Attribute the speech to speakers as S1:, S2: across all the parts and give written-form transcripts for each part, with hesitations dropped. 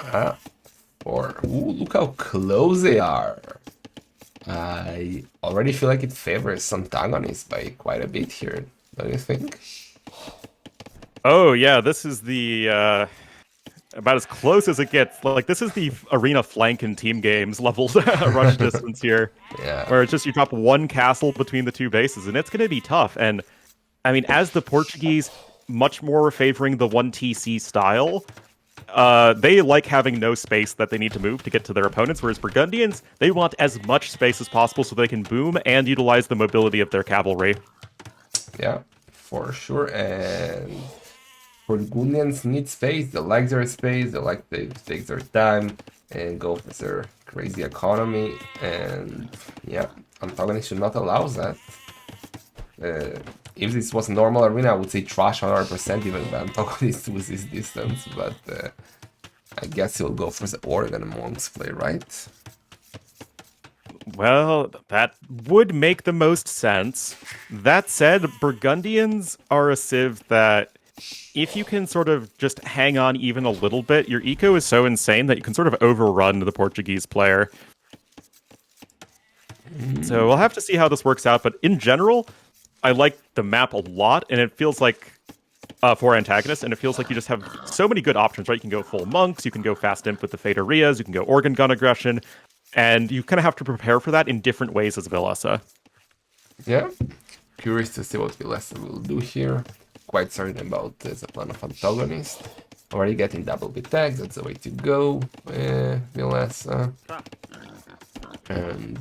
S1: Ah, ooh, look how close they are. I already feel like it favors Antagonist by quite a bit here, don't you think?
S2: Oh yeah, this is the about as close as it gets. Like this is the arena flank in team games level rush distance here,
S1: Yeah,
S2: where it's just you drop one castle between the two bases, and it's going to be tough. And I mean, as the Portuguese much more favoring the 1TC style, they like having no space that they need to move to get to their opponents, whereas Burgundians, they want as much space as possible so they can boom and utilize the mobility of their cavalry.
S1: yeah, for sure. And Burgundians need space. They like their space. They like to take their time and go for their crazy economy. And yeah, Antagonist should not allow that. Uh, if this was a normal arena, I would say trash 100% even the Antagonist with his distance. But I guess he'll go for the Oregon Monks play, right?
S2: Well, that would make the most sense. That said, Burgundians are a civ that if you can sort of just hang on even a little bit, your eco is so insane that you can sort of overrun the Portuguese player. So we'll have to see how this works out, but in general, I like the map a lot, and it feels like for antagonists, and it feels like you just have so many good options, right? You can go full monks, you can go fast imp with the Faderias, you can go organ gun aggression, and you kind of have to prepare for that in different ways as Villese.
S1: Yeah. Curious to see what Villese will do here. Quite certain about the plan of Antagonist. Already getting double bit tags, that's the way to go, Villese. And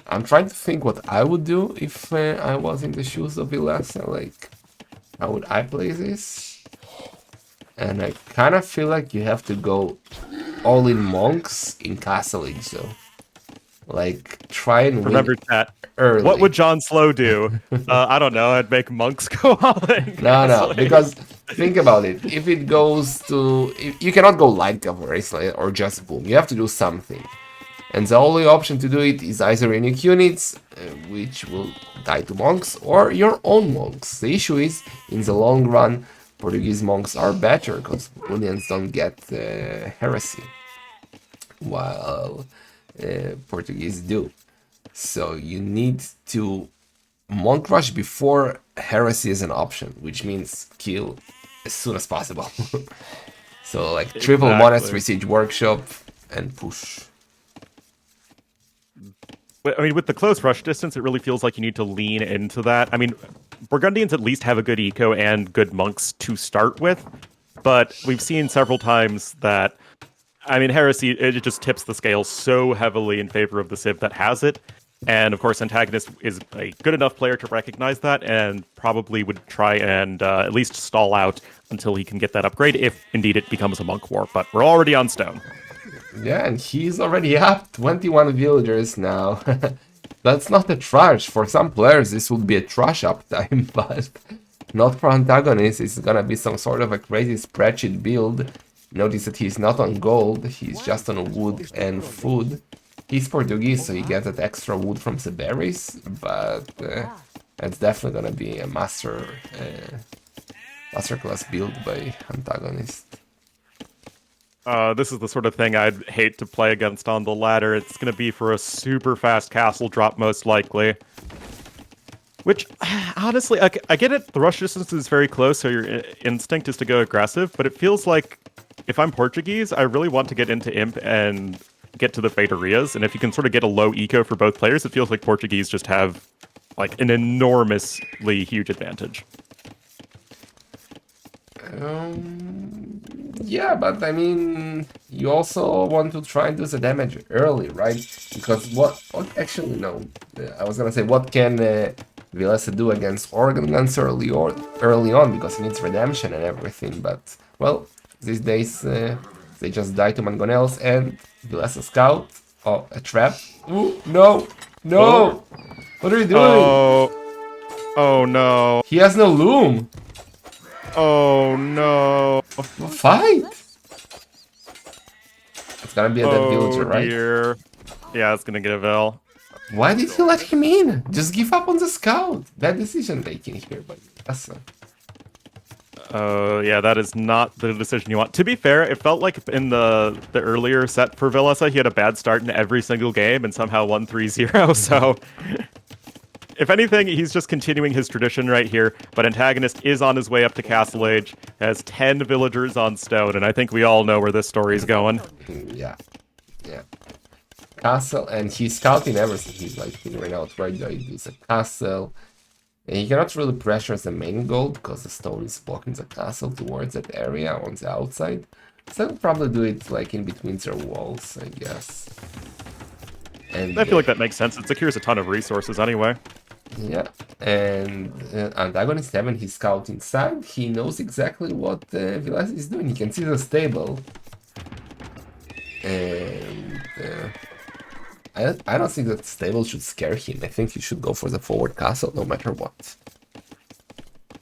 S1: I'm trying to think what I would do if I was in the shoes of Villese. Like, how would I play this? And I kind of feel like you have to go all in monks in Castle Age, though. Like, try and win
S2: Remember that. What
S1: early.
S2: would John Slow do? I don't know. I'd make monks go all in
S1: No,
S2: Castle
S1: because think about it. If it goes to, if, you cannot go light cover or just boom. You have to do something, and the only option to do it is either unique units, which will die to monks, or your own monks. The issue is, in the long run, Portuguese monks are better because Burgundians don't get heresy, while Portuguese do. So you need to monk rush before heresy is an option, which means kill as soon as possible. So like triple
S2: Exactly.
S1: monastery siege workshop and push.
S2: But I mean, with the close rush distance, it really feels like you need to lean into that. I mean, Burgundians at least have a good eco and good monks to start with, but we've seen several times that, I mean, heresy, it just tips the scale so heavily in favor of the civ that has it. And of course, Antagonist is a good enough player to recognize that and probably would try and at least stall out until he can get that upgrade, if indeed it becomes a monk war. But we're already on stone.
S1: Yeah, and he's already up 21 villagers now. That's not a trash. For some players, this would be a trash uptime, but not for Antagonist. It's gonna be some sort of a crazy spreadsheet build. Notice that he's not on gold, he's just on wood and food. He's Portuguese, so he gets that extra wood from the berries, but it's definitely gonna be a masterclass build by Antagonist.
S2: This is the sort of thing I'd hate to play against on the ladder. It's going to be for a super fast castle drop, most likely. Which, honestly, I get it. The rush distance is very close, so your instinct is to go aggressive. But it feels like if I'm Portuguese, I really want to get into Imp and get to the Faderias. And if you can sort of get a low eco for both players, it feels like Portuguese just have like an enormously huge advantage.
S1: Yeah, but I mean, you also want to try and do the damage early, right? Because what actually, no. I was gonna say, what can Villese do against Organ Guns early on, because he needs redemption and everything, but, well, these days, they just die to Mangonels and Villese Scout. Oh, a trap. Ooh, no!
S2: Oh,
S1: No! What are you doing?
S2: oh, oh no.
S1: He has no loom!
S2: Oh no.
S1: Fight! It's gonna be a dead villager,
S2: Oh
S1: right?
S2: dear. Yeah, it's gonna get a Vel.
S1: Why did he let him in? Just give up on the scout. Bad decision taking here, but that's
S2: Yeah, that is not the decision you want. To be fair, it felt like in the earlier set for Villese, he had a bad start in every single game and somehow won 3-0, so... If anything, he's just continuing his tradition right here, but Antagonist is on his way up to Castle Age, has 10 villagers on stone, and I think we all know where this story is going.
S1: Yeah. Yeah. Castle, and he's scouting everything. He's like figuring out where do I use a castle. And he cannot really pressure the main goal because the stone is blocking the castle towards that area on the outside. So he'll probably do it like in between their walls, I guess. And
S2: I feel like that makes sense. It secures a ton of resources anyway.
S1: yeah, and Antagonist having his scout inside, he knows exactly what Villese is doing. He can see the stable. And I don't think that stable should scare him. I think he should go for the forward castle no matter what.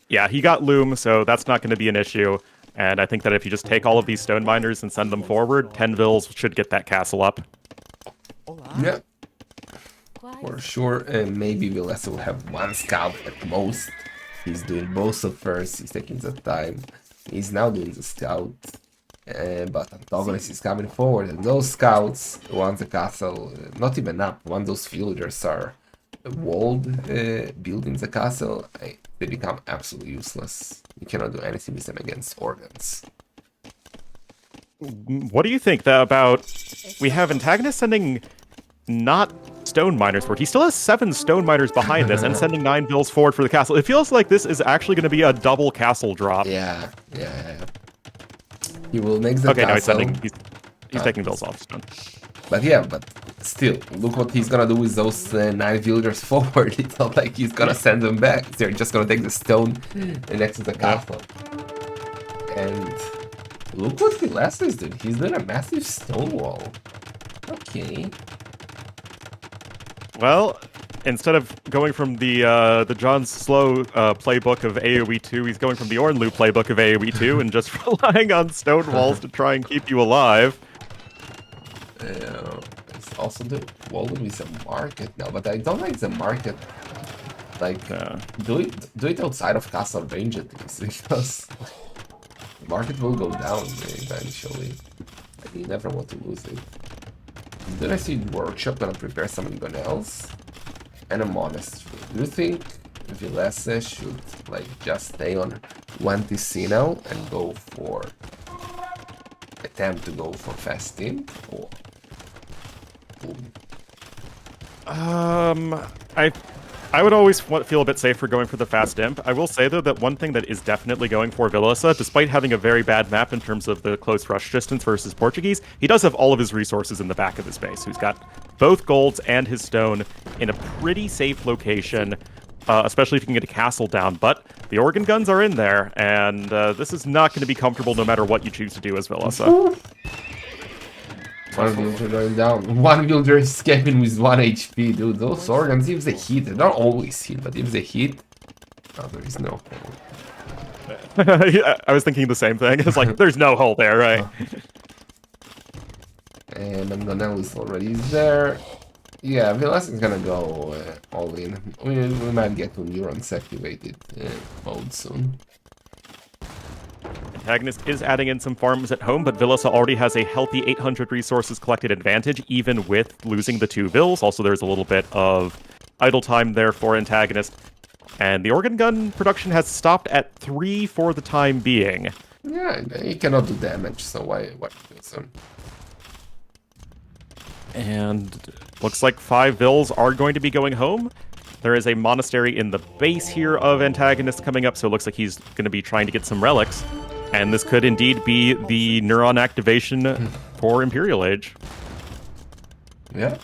S2: Yeah, he got Loom, so that's not going to be an issue. And I think that if you just take all of these stone miners and send them forward, 10 vills should get that castle up.
S1: Yeah, for sure. And maybe Villese will have one scout at most. He's doing both at first. He's taking the time. He's now doing the scout. But Antagonist is coming forward, and those scouts, once the castle, not even up, once those villagers are walled, building the castle, they become absolutely useless. You cannot do anything with them against organs.
S2: What do you think about... We have Antagonist sending not stone miners forward. He still has 7 stone miners behind this and sending 9 vills forward for the castle. It feels like this is actually going to be a double castle drop.
S1: Yeah. He will make the
S2: okay,
S1: castle.
S2: No, he's taking vills off stone.
S1: But yeah, but still, look what he's gonna do with those 9 villagers forward. It's not like he's gonna send them back. They're just gonna take the stone next to the castle. And look what Villese is doing. He's doing a massive stone wall. Okay.
S2: Well, instead of going from the John Slow playbook of AoE2, he's going from the Ornlu playbook of AoE2 and just relying on stone walls to try and keep you alive.
S1: It's also the wall with a market now, but I don't like the market. Like, do it outside of castle range at least, because the market will go down eventually. You never want to lose it. Then I see workshop gonna prepare something else. And a monastery. Do you think Villese should like just stay on 1 TC now and go for attempt to go for fast imp, or
S2: I would always feel a bit safer going for the fast imp. I will say though that one thing that is definitely going for Villese, despite having a very bad map in terms of the close rush distance versus Portuguese, he does have all of his resources in the back of his base. He's got both golds and his stone in a pretty safe location, especially if you can get a castle down. But the organ guns are in there, and this is not going to be comfortable no matter what you choose to do as Villese.
S1: One villager going down. One villager escaping with 1 HP, dude. Those organs, if they hit, they don't always hit, but if they hit, there is no hole.
S2: I was thinking the same thing. It's like, there's no hole there, right?
S1: And Mangonel is already there. Yeah, Villese is gonna go all in. We might get to neurons activated mode soon.
S2: Antagonist is adding in some farms at home, but Villese already has a healthy 800 resources collected advantage, even with losing the 2 vills. Also, there's a little bit of idle time there for Antagonist. And the organ gun production has stopped at 3 for the time being.
S1: Yeah, he cannot do damage, so why use him?
S2: And looks like 5 vills are going to be going home. There is a monastery in the base here of Antagonist coming up, so it looks like he's going to be trying to get some relics. And this could indeed be the neuron activation for Imperial Age.
S1: Yeah.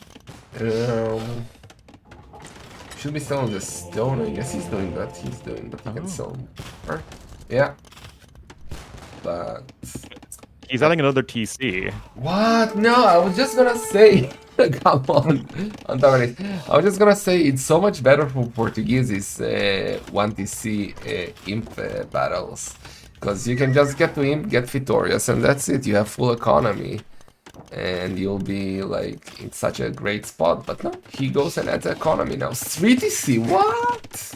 S1: Should be selling the stone. I guess he's doing that. He can sell more. Yeah. But
S2: he's adding another TC.
S1: What? No, I was just gonna say. Come on, Antagonist. I was just gonna say it's so much better for Portuguese 1 TC imp battles. Because you can just get to imp, get victorious, and that's it. You have full economy. And you'll be like in such a great spot. But no, he goes and adds economy now. 3 TC, what?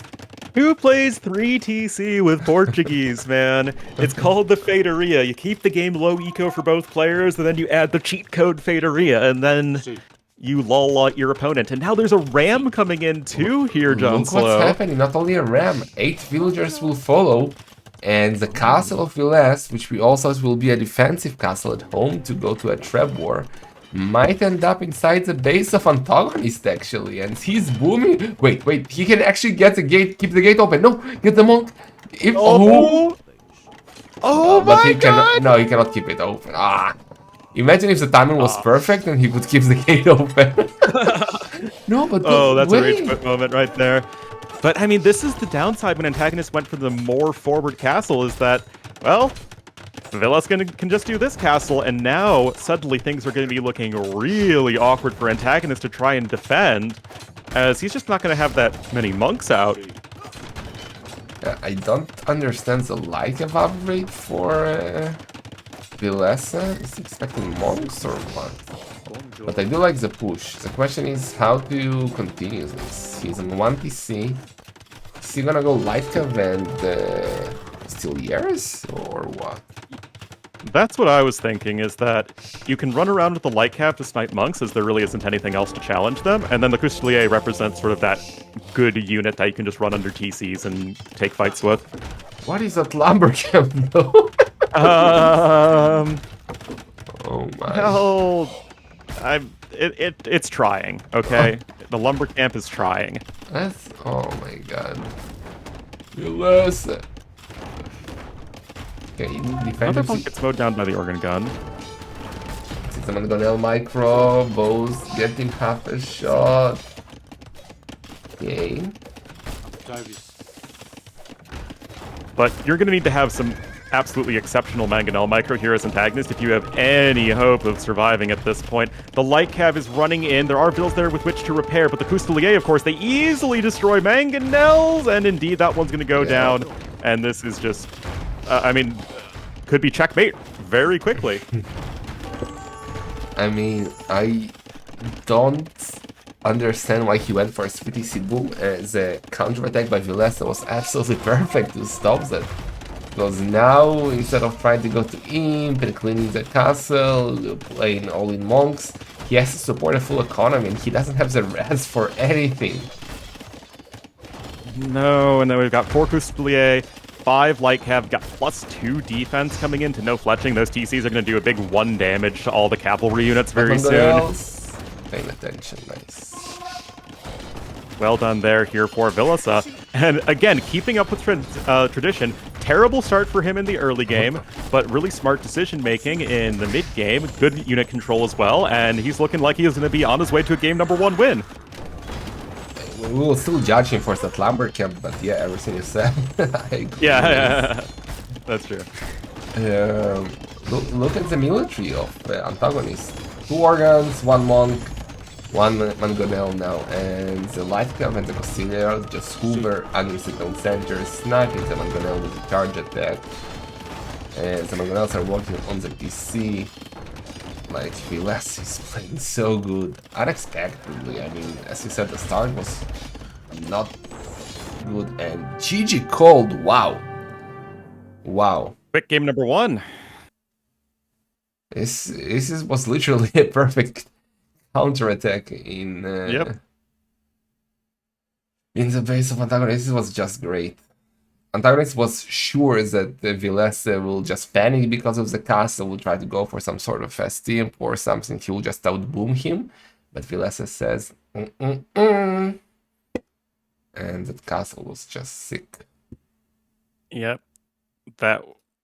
S2: Who plays 3TC with Portuguese, man? It's called the Feitoria. You keep the game low eco for both players, and then you add the cheat code Feitoria, and then you lull out your opponent. And now there's a ram coming in too here, John
S1: Look what's
S2: Slow.
S1: happening, not only a ram, 8 villagers will follow, and the castle of Villese, which we also will be a defensive castle at home to go to a trap war, might end up inside the base of Antagonist actually, and he's booming. Wait, he can actually get the gate, keep the gate open. No, get the monk. If,
S2: Oh
S1: but
S2: my
S1: he
S2: god!
S1: cannot. No, he cannot keep it open. Imagine if the timing was perfect and he could keep the gate open. No, but
S2: that's a rage
S1: wait.
S2: quit moment right there. But I mean, this is the downside when Antagonist went for the more forward castle, is that, well, Villese can just do this castle, and now suddenly things are going to be looking really awkward for Antagonist to try and defend, as he's just not going to have that many monks out.
S1: I don't understand the like upgrade for Villese. Is he expecting monks or what? But I do like the push. The question is how to continue this. He's on 1 TC. Is he gonna go light cav and steal years or what?
S2: That's what I was thinking, is that you can run around with the light cap to snipe monks, as there really isn't anything else to challenge them, and then the Custelier represents sort of that good unit that you can just run under TCs and take fights with.
S1: What is that lumber camp though? Oh my.
S2: Well, it's trying, okay? The lumber camp is trying.
S1: That's, oh my god. Villese. Okay,
S2: Another punk gets mowed down by the organ gun.
S1: Someone gonna micro, bows getting half a shot. Okay.
S2: But you're gonna need to have some absolutely exceptional Mangonel micro here as Antagonist if you have any hope of surviving at this point. The light cav is running in. There are bills there with which to repair, but the Custelier, of course, they easily destroy Mangonels, and indeed that one's gonna go down. And this is just, I mean, could be checkmate very quickly.
S1: I mean, I don't understand why he went for a SPTC boom. The counter-attack by Villese was absolutely perfect to stop that. Because now, instead of trying to go to Imp and cleaning the castle, playing all-in monks, he has to support a full economy and he doesn't have the res for anything.
S2: No, and then we've got 4 Custelier, 5 light cav, got +2 defense coming into no fletching. Those TCs are going to do a big 1 damage to all the cavalry units very soon.
S1: Paying attention, nice.
S2: Well done there here for Villese. And again, keeping up with tradition, terrible start for him in the early game, but really smart decision making in the mid game, good unit control as well, and he's looking like he is going to be on his way to a game #1 win.
S1: We will still judge him for that lumber camp, but yeah, everything you said.
S2: Yeah, that's true.
S1: Look at the military of Antagonist. 2 organs, 1 monk, 1 mangonel now, and the light cav and the Custelier just hoover against the town center, sniping the mangonel with the charge attack. And the mangonels are working on the DC. Like, Villese is playing so good, unexpectedly. I mean, as you said, the start was not good, and GG cold, wow. Wow.
S2: Quick game #1.
S1: This was literally a perfect counter-attack in in the base of Antagonist. This was just great. Antagonist was sure that Villese will just panic because of the castle, will try to go for some sort of fast team or something, he will just outboom him. But Villese says, And that castle was just sick.
S2: Yep.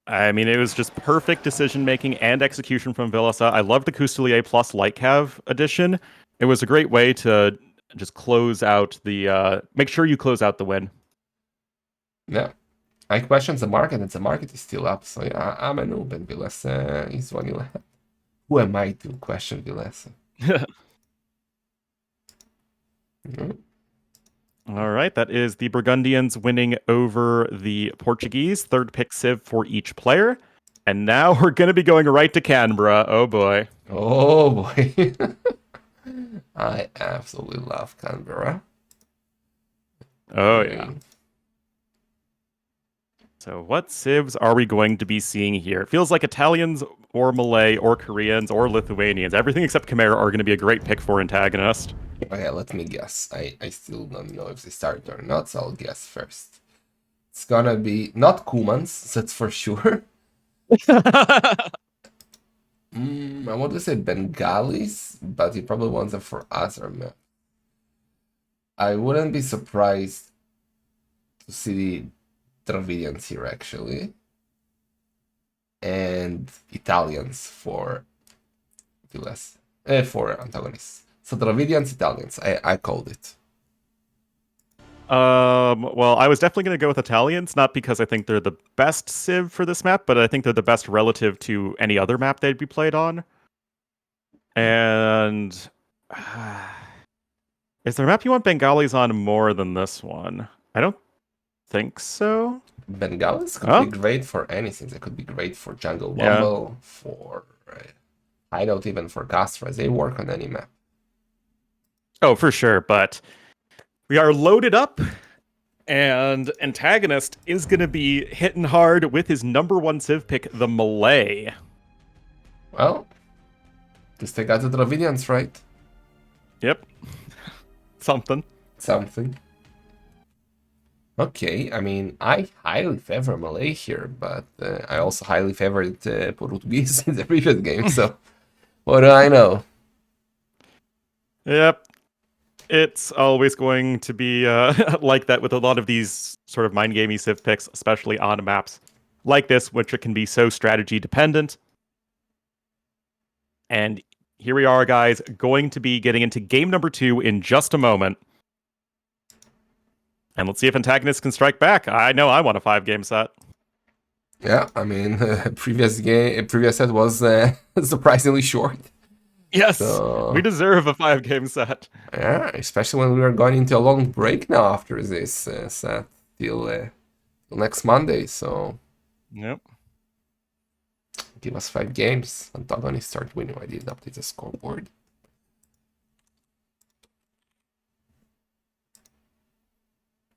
S2: I mean, it was just perfect decision-making and execution from Villese. I love the Custelier plus Light Cav addition. It was a great way to just close out the... make sure you close out the win.
S1: Yeah. I questioned the market, and the market is still up, so yeah, I'm a noob, and Villese is 1-11. Who am I to question Villese?
S2: All right, that is the Burgundians winning over the Portuguese. 3rd pick Civ for each player. And now we're going to be going right to Canberra. Oh, boy.
S1: Oh, boy. I absolutely love Canberra.
S2: Oh, yeah. So what civs are we going to be seeing here? It feels like Italians or Malay or Koreans or Lithuanians. Everything except Khmer are going to be a great pick for Antagonist.
S1: Okay, let me guess. I still don't know if they start or not, so I'll guess first. It's gonna be not Kumans, that's for sure. I want to say Bengalis, but he probably wants them for Azerma. I wouldn't be surprised to see the Dravidians here, actually. And Italians for Villese. For Antagonists. So Dravidians, Italians, I called it.
S2: Well, I was definitely going to go with Italians, not because I think they're the best civ for this map, but I think they're the best relative to any other map they'd be played on. And is there a map you want Bengalis on more than this one? I don't think so.
S1: Bengalis could be great for anything. They could be great for Jungle Wumble, for Hideout, even for Castras. They work on any map.
S2: Oh, for sure, but we are loaded up, and Antagonist is going to be hitting hard with his #1 civ pick, the Malay.
S1: Well, just take out the Dravidians, right?
S2: Yep. Something.
S1: Okay, I mean, I highly favor Malay here, but I also highly favored Portuguese in the previous game, so what do I know?
S2: Yep. It's always going to be like that with a lot of these sort of mind-gamey civ picks, especially on maps like this, which it can be so strategy dependent. And here we are, guys, going to be getting into game number 2 in just a moment. And let's see if Antagonist can strike back. I know I want a 5-game set.
S1: Yeah, I mean, previous set was surprisingly short.
S2: Yes, so, we deserve a 5-game set.
S1: Yeah, especially when we are going into a long break now after this set till next Monday. So,
S2: yep.
S1: Give us 5 games. Antagonist start winning. I didn't update the scoreboard.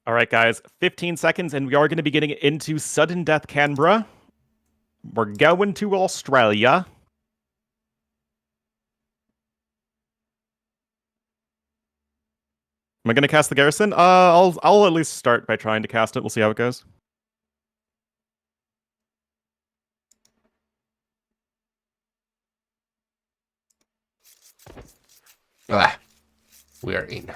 S2: All right, guys, 15 seconds, and we are going to be getting into Sudden Death Canberra. We're going to Australia. Am I going to cast the Garrison? I'll at least start by trying to cast it. We'll see how it goes.
S1: We are in.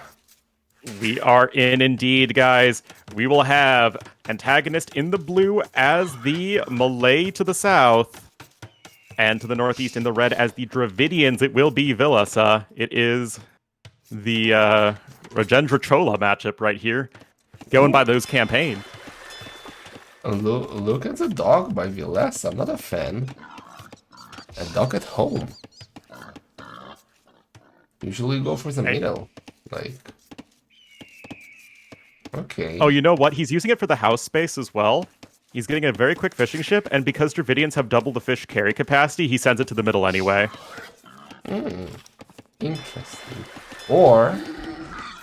S2: We are in indeed, guys. We will have Antagonist in the blue as the Malay to the south, and to the northeast in the red as the Dravidians. It will be Villese. It is the Rajendra Chola matchup right here, going by those campaign.
S1: Look at the dog by Villese. I'm not a fan. A dog at home. Usually go for the middle, like. Okay.
S2: Oh, you know what? He's using it for the house space as well. He's getting a very quick fishing ship, and because Dravidians have double the fish carry capacity, he sends it to the middle anyway.
S1: Interesting. Or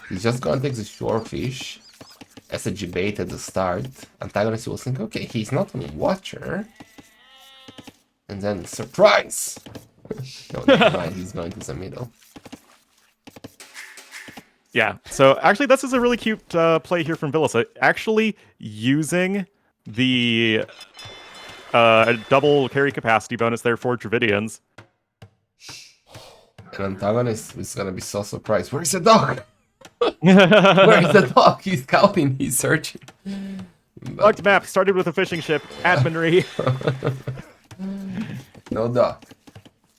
S1: he's just gonna take the shore fish as a debate at the start. Antagonist will think, okay, he's not on Watcher. And then, surprise! No, never mind, he's going to the middle.
S2: Yeah, so actually this is a really cute play here from Villese. Actually using the double carry capacity bonus there for Dravidians.
S1: And Antagonist is gonna be so surprised. Where's the dog? Where is the dog? He's scouting, he's searching.
S2: Bugged map started with a fishing ship, adminry.
S1: No dog.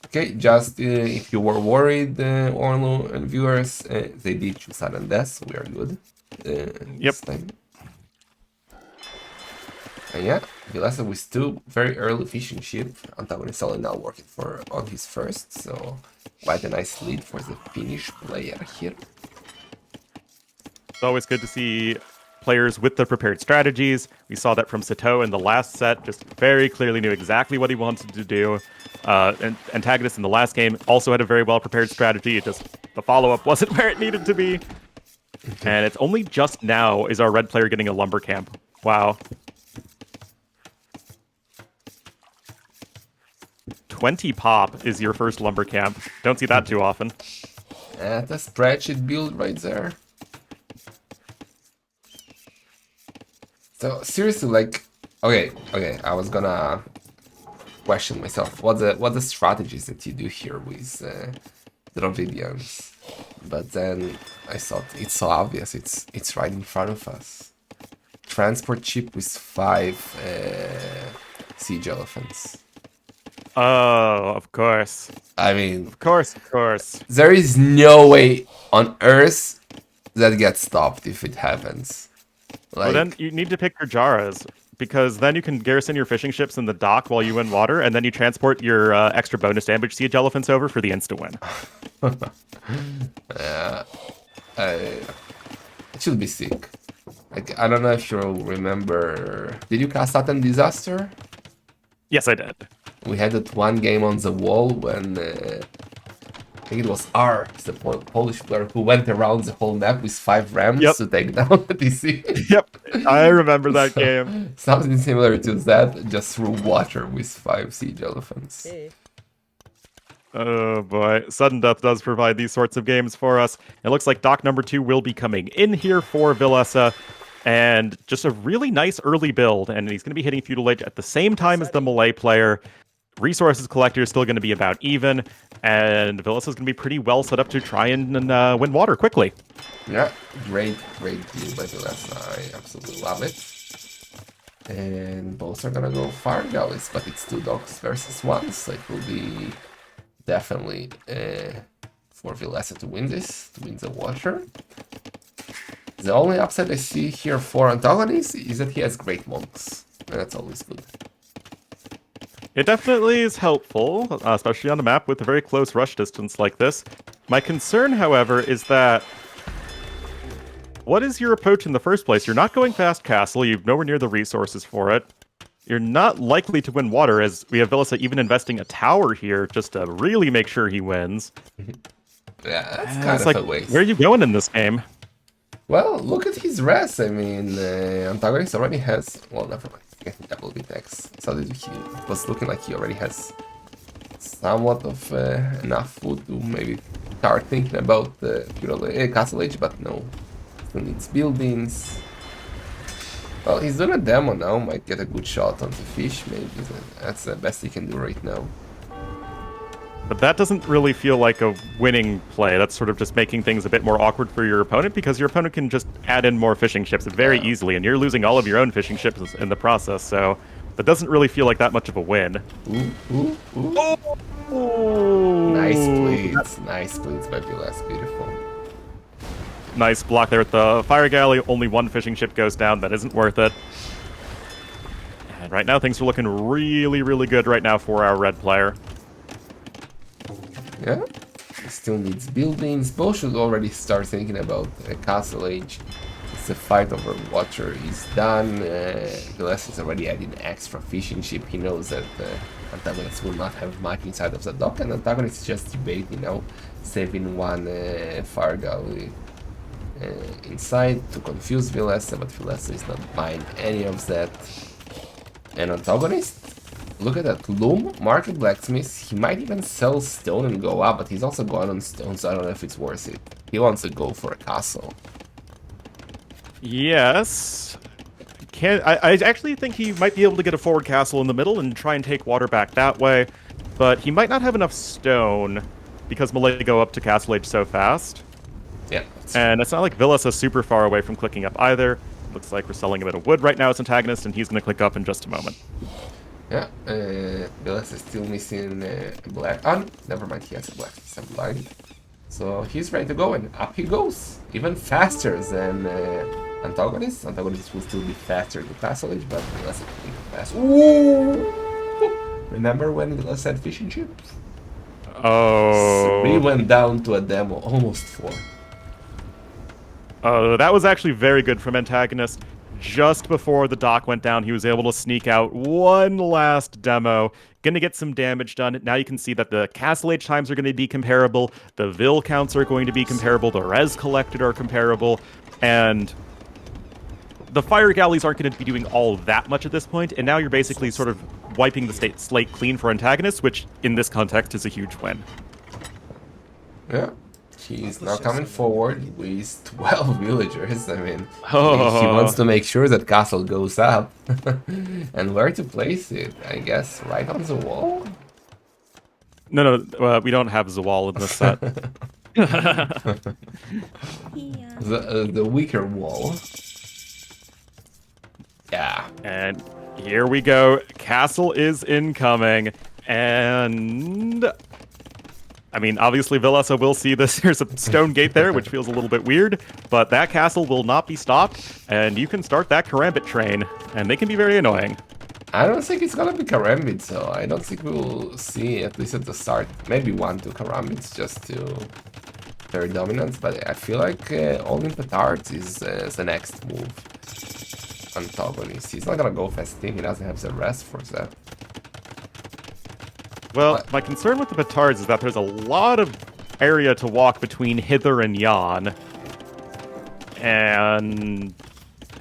S1: Okay, just if you were worried, Orlu and viewers, they did choose sudden death. We are good.
S2: Yep.
S1: Time. And yeah, Villese with 2 very early fishing ship. Antagonist only now working on his first, so quite a nice lead for the Finnish player here.
S2: It's always good to see players with the prepared strategies. We saw that from Sato in the last set, just very clearly knew exactly what he wanted to do. And Antagonist in the last game also had a very well-prepared strategy. It just, the follow-up wasn't where it needed to be. And it's only just now is our red player getting a lumber camp. Wow. 20 pop is your first lumber camp. Don't see that too often.
S1: The spreadsheet build right there. So seriously, like, okay, I was gonna question myself what the strategies that you do here with Dravidians, but then I thought it's so obvious. It's right in front of us. Transport ship with 5 siege elephants.
S2: Oh, of course.
S1: I mean,
S2: Of course.
S1: there is no way on Earth that gets stopped if it happens.
S2: Well,
S1: Like,
S2: then you need to pick your Jaras, because then you can garrison your fishing ships in the dock while you win water, and then you transport your extra bonus damage siege elephants over for the insta-win.
S1: yeah, it should be sick. Like, I don't know if you remember. Did you cast Satan Disaster?
S2: Yes, I did.
S1: We had that one game on the wall when I think it was R, the Polish player, who went around the whole map with 5 rams to take down the DC.
S2: Yep, I remember that game.
S1: Something similar to that, just through water with 5 siege elephants.
S2: Oh boy, Sudden Death does provide these sorts of games for us. It looks like dock number 2 will be coming in here for Villese, and just a really nice early build, and he's going to be hitting Feudal Age at the same time as the Malay player. Resources collector is still going to be about even, and Villese is going to be pretty well set up to try and win water quickly.
S1: Yeah, great deal by Villese. I absolutely love it. And both are gonna go far galleys, but it's 2 docks versus 1, so it will be definitely for Villese to win this, to win the water. The only upside I see here for Antagonist is that he has great monks, and that's always good.
S2: It definitely is helpful, especially on a map with a very close rush distance like this. My concern, however, is that what is your approach in the first place? You're not going fast castle, you've nowhere near the resources for it. You're not likely to win water, as we have Villese even investing a tower here just to really make sure he wins.
S1: Yeah, that's kind of
S2: like,
S1: a waste.
S2: where are you going in this game?
S1: Well, look at his res. I mean, Antagonist already has... Well, never mind. Getting double bit X. So it was looking like he already has somewhat of enough food to maybe start thinking about the Castle Age, but no. Still needs buildings. Well, he's doing a demo now. Might get a good shot on the fish, maybe. That's the best he can do right now.
S2: But that doesn't really feel like a winning play. That's sort of just making things a bit more awkward for your opponent, because your opponent can just add in more fishing ships very easily, and you're losing all of your own fishing ships in the process, so that doesn't really feel like that much of a win.
S1: Ooh.
S2: Oh!
S1: Nice bleeds by Villese. Beautiful.
S2: Nice block there with the fire galley. Only 1 fishing ship goes down. That isn't worth it. And right now, things are looking really, really good right now for our red player.
S1: Yeah, he still needs buildings. Both should already start thinking about Castle Age. The fight over water is done. Villese is already adding extra fishing ship. He knows that Antagonist will not have much inside of the dock, and Antagonist is just debating, saving 1 fire galley inside to confuse Villese, but Villese is not buying any of that. And Antagonist, look at that loom, market blacksmith. He might even sell stone and go up, but he's also gone on stone, so I don't know if it's worth it. He wants to go for a castle.
S2: Yes. I actually think he might be able to get a forward castle in the middle and try and take water back that way, but he might not have enough stone because Malay go up to Castle Age so fast.
S1: Yeah.
S2: And it's not like Villese is super far away from clicking up either. Looks like we're selling a bit of wood right now as Antagonist, and he's going to click up in just a moment.
S1: Yeah, Villese is still missing black. Never mind, he has a black. He's a blind. So he's ready to go, and up he goes. Even faster than Antagonist. Antagonist will still be faster to Castle Age, but Villese will be faster. Ooh! Remember when Villese had fishing ships?
S2: Oh.
S1: 3 went down to a demo, almost 4.
S2: Oh, that was actually very good from Antagonist. Just before the dock went down, he was able to sneak out one last demo. Gonna get some damage done. Now you can see that the Castle Age times are going to be comparable. The Vil counts are going to be comparable. The res collected are comparable. And the fire galleys aren't going to be doing all that much at this point. And now you're basically sort of wiping the slate clean for Antagonist, which in this context is a huge win.
S1: Yeah. He's now coming forward with 12 villagers. I mean, he wants to make sure that castle goes up. And where to place it? I guess right on the wall?
S2: No, we don't have Zawal in this set.
S1: The weaker wall. Yeah.
S2: And here we go. Castle is incoming. And I mean, obviously Villese will see this. There's a stone gate there, which feels a little bit weird, but that castle will not be stopped, and you can start that Karambit train, and they can be very annoying.
S1: I don't think it's gonna be Karambit, so I don't think we'll see, at least at the start, maybe 1-2 Karambits just to their dominance, but I feel like all-in petards is the next move. Antagonist. He's not gonna go festing, he doesn't have the rest for that.
S2: Well, my concern with the petards is that there's a lot of area to walk between hither and yon. And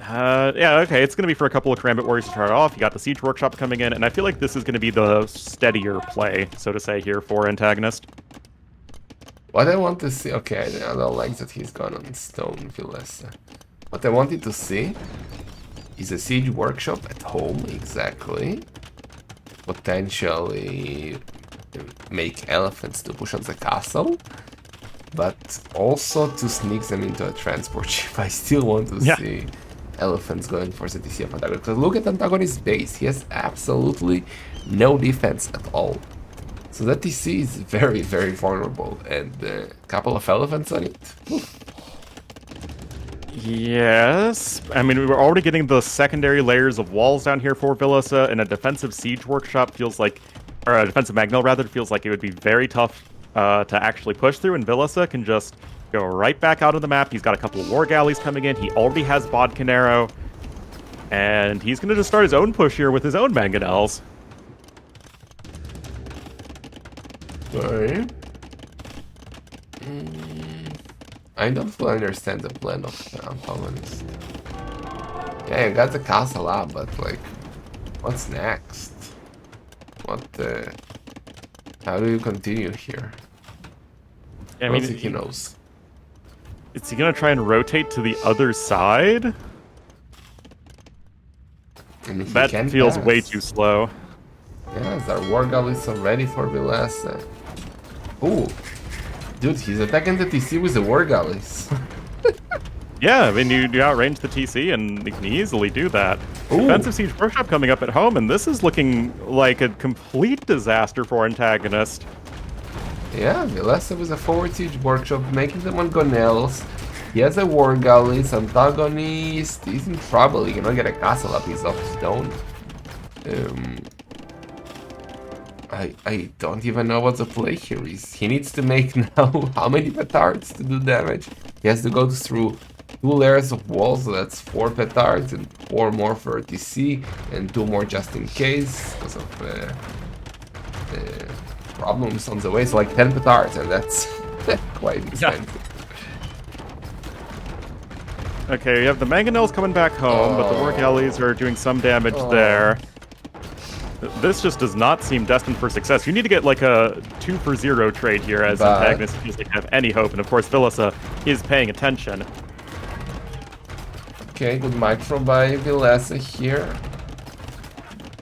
S2: yeah, okay, it's going to be for a couple of Karambit Warriors to start off. You got the Siege Workshop coming in, and I feel like this is going to be the steadier play, so to say, here for Antagonist.
S1: What I want to see... Okay, I don't like that he's gone on stone, Villese. What I wanted to see is a Siege Workshop at home, exactly. Potentially make elephants to push on the castle, but also to sneak them into a transport ship. I still want to see elephants going for the TC of Antagonist. Because look at Antagonist's base, he has absolutely no defense at all. So that TC is very, very vulnerable, and a couple of elephants on it. Oof.
S2: Yes, I mean, we were already getting the secondary layers of walls down here for Villese, and a defensive Siege Workshop feels like, or a defensive Magnell rather, feels like it would be very tough to actually push through, and Villese can just go right back out of the map. He's got a couple of War Galleys coming in, he already has Bodkinero, and he's going to just start his own push here with his own Mangonels.
S1: Sorry. I don't fully understand the plan of Antagonist. Yeah, you got the castle up, but like, what's next? What? How do you continue here?
S2: I
S1: don't
S2: mean,
S1: think he knows.
S2: Is he gonna try and rotate to the other side? That feels way too slow.
S1: Yeah, our War Galleys are ready for Villese. Ooh. Dude, he's attacking the TC with the War Galleys.
S2: Yeah, I mean, you outrange the TC, and you can easily do that.
S1: Ooh.
S2: Defensive Siege Workshop coming up at home, and this is looking like a complete disaster for Antagonist.
S1: Yeah, Villese with a forward Siege Workshop, making them on Gonels. He has a War Galleys, Antagonist. He's in trouble, he cannot get a castle up, he's off stone. I don't even know what the play here is. He needs to make now how many petards to do damage? He has to go through 2 layers of walls, so that's 4 petards and 4 more for TC and 2 more just in case because of problems on the way. So like 10 petards, and that's quite expensive.
S2: Okay, you have the Mangonels coming back home, but the War Galleys are doing some damage there. This just does not seem destined for success. You need to get like a 2-for-0 trade here as Antagonist feels like have any hope, and of course Villese is paying attention.
S1: Okay, good micro by Villese here.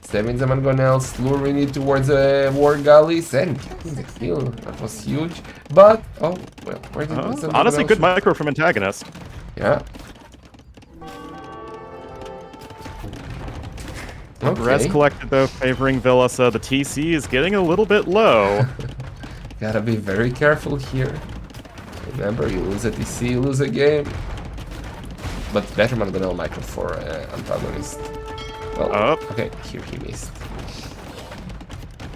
S1: Stabbing the Mangonels, luring it towards the War Galleys, and getting the kill. That was huge. But, oh, well, where did the
S2: honestly, good micro from Antagonist.
S1: Yeah. Okay.
S2: Rest collected though, favoring Villese. The TC is getting a little bit low.
S1: Gotta be very careful here. Remember, you lose a TC, you lose a game. But better Mangonel micro for Antagonist. Well, okay, here he missed.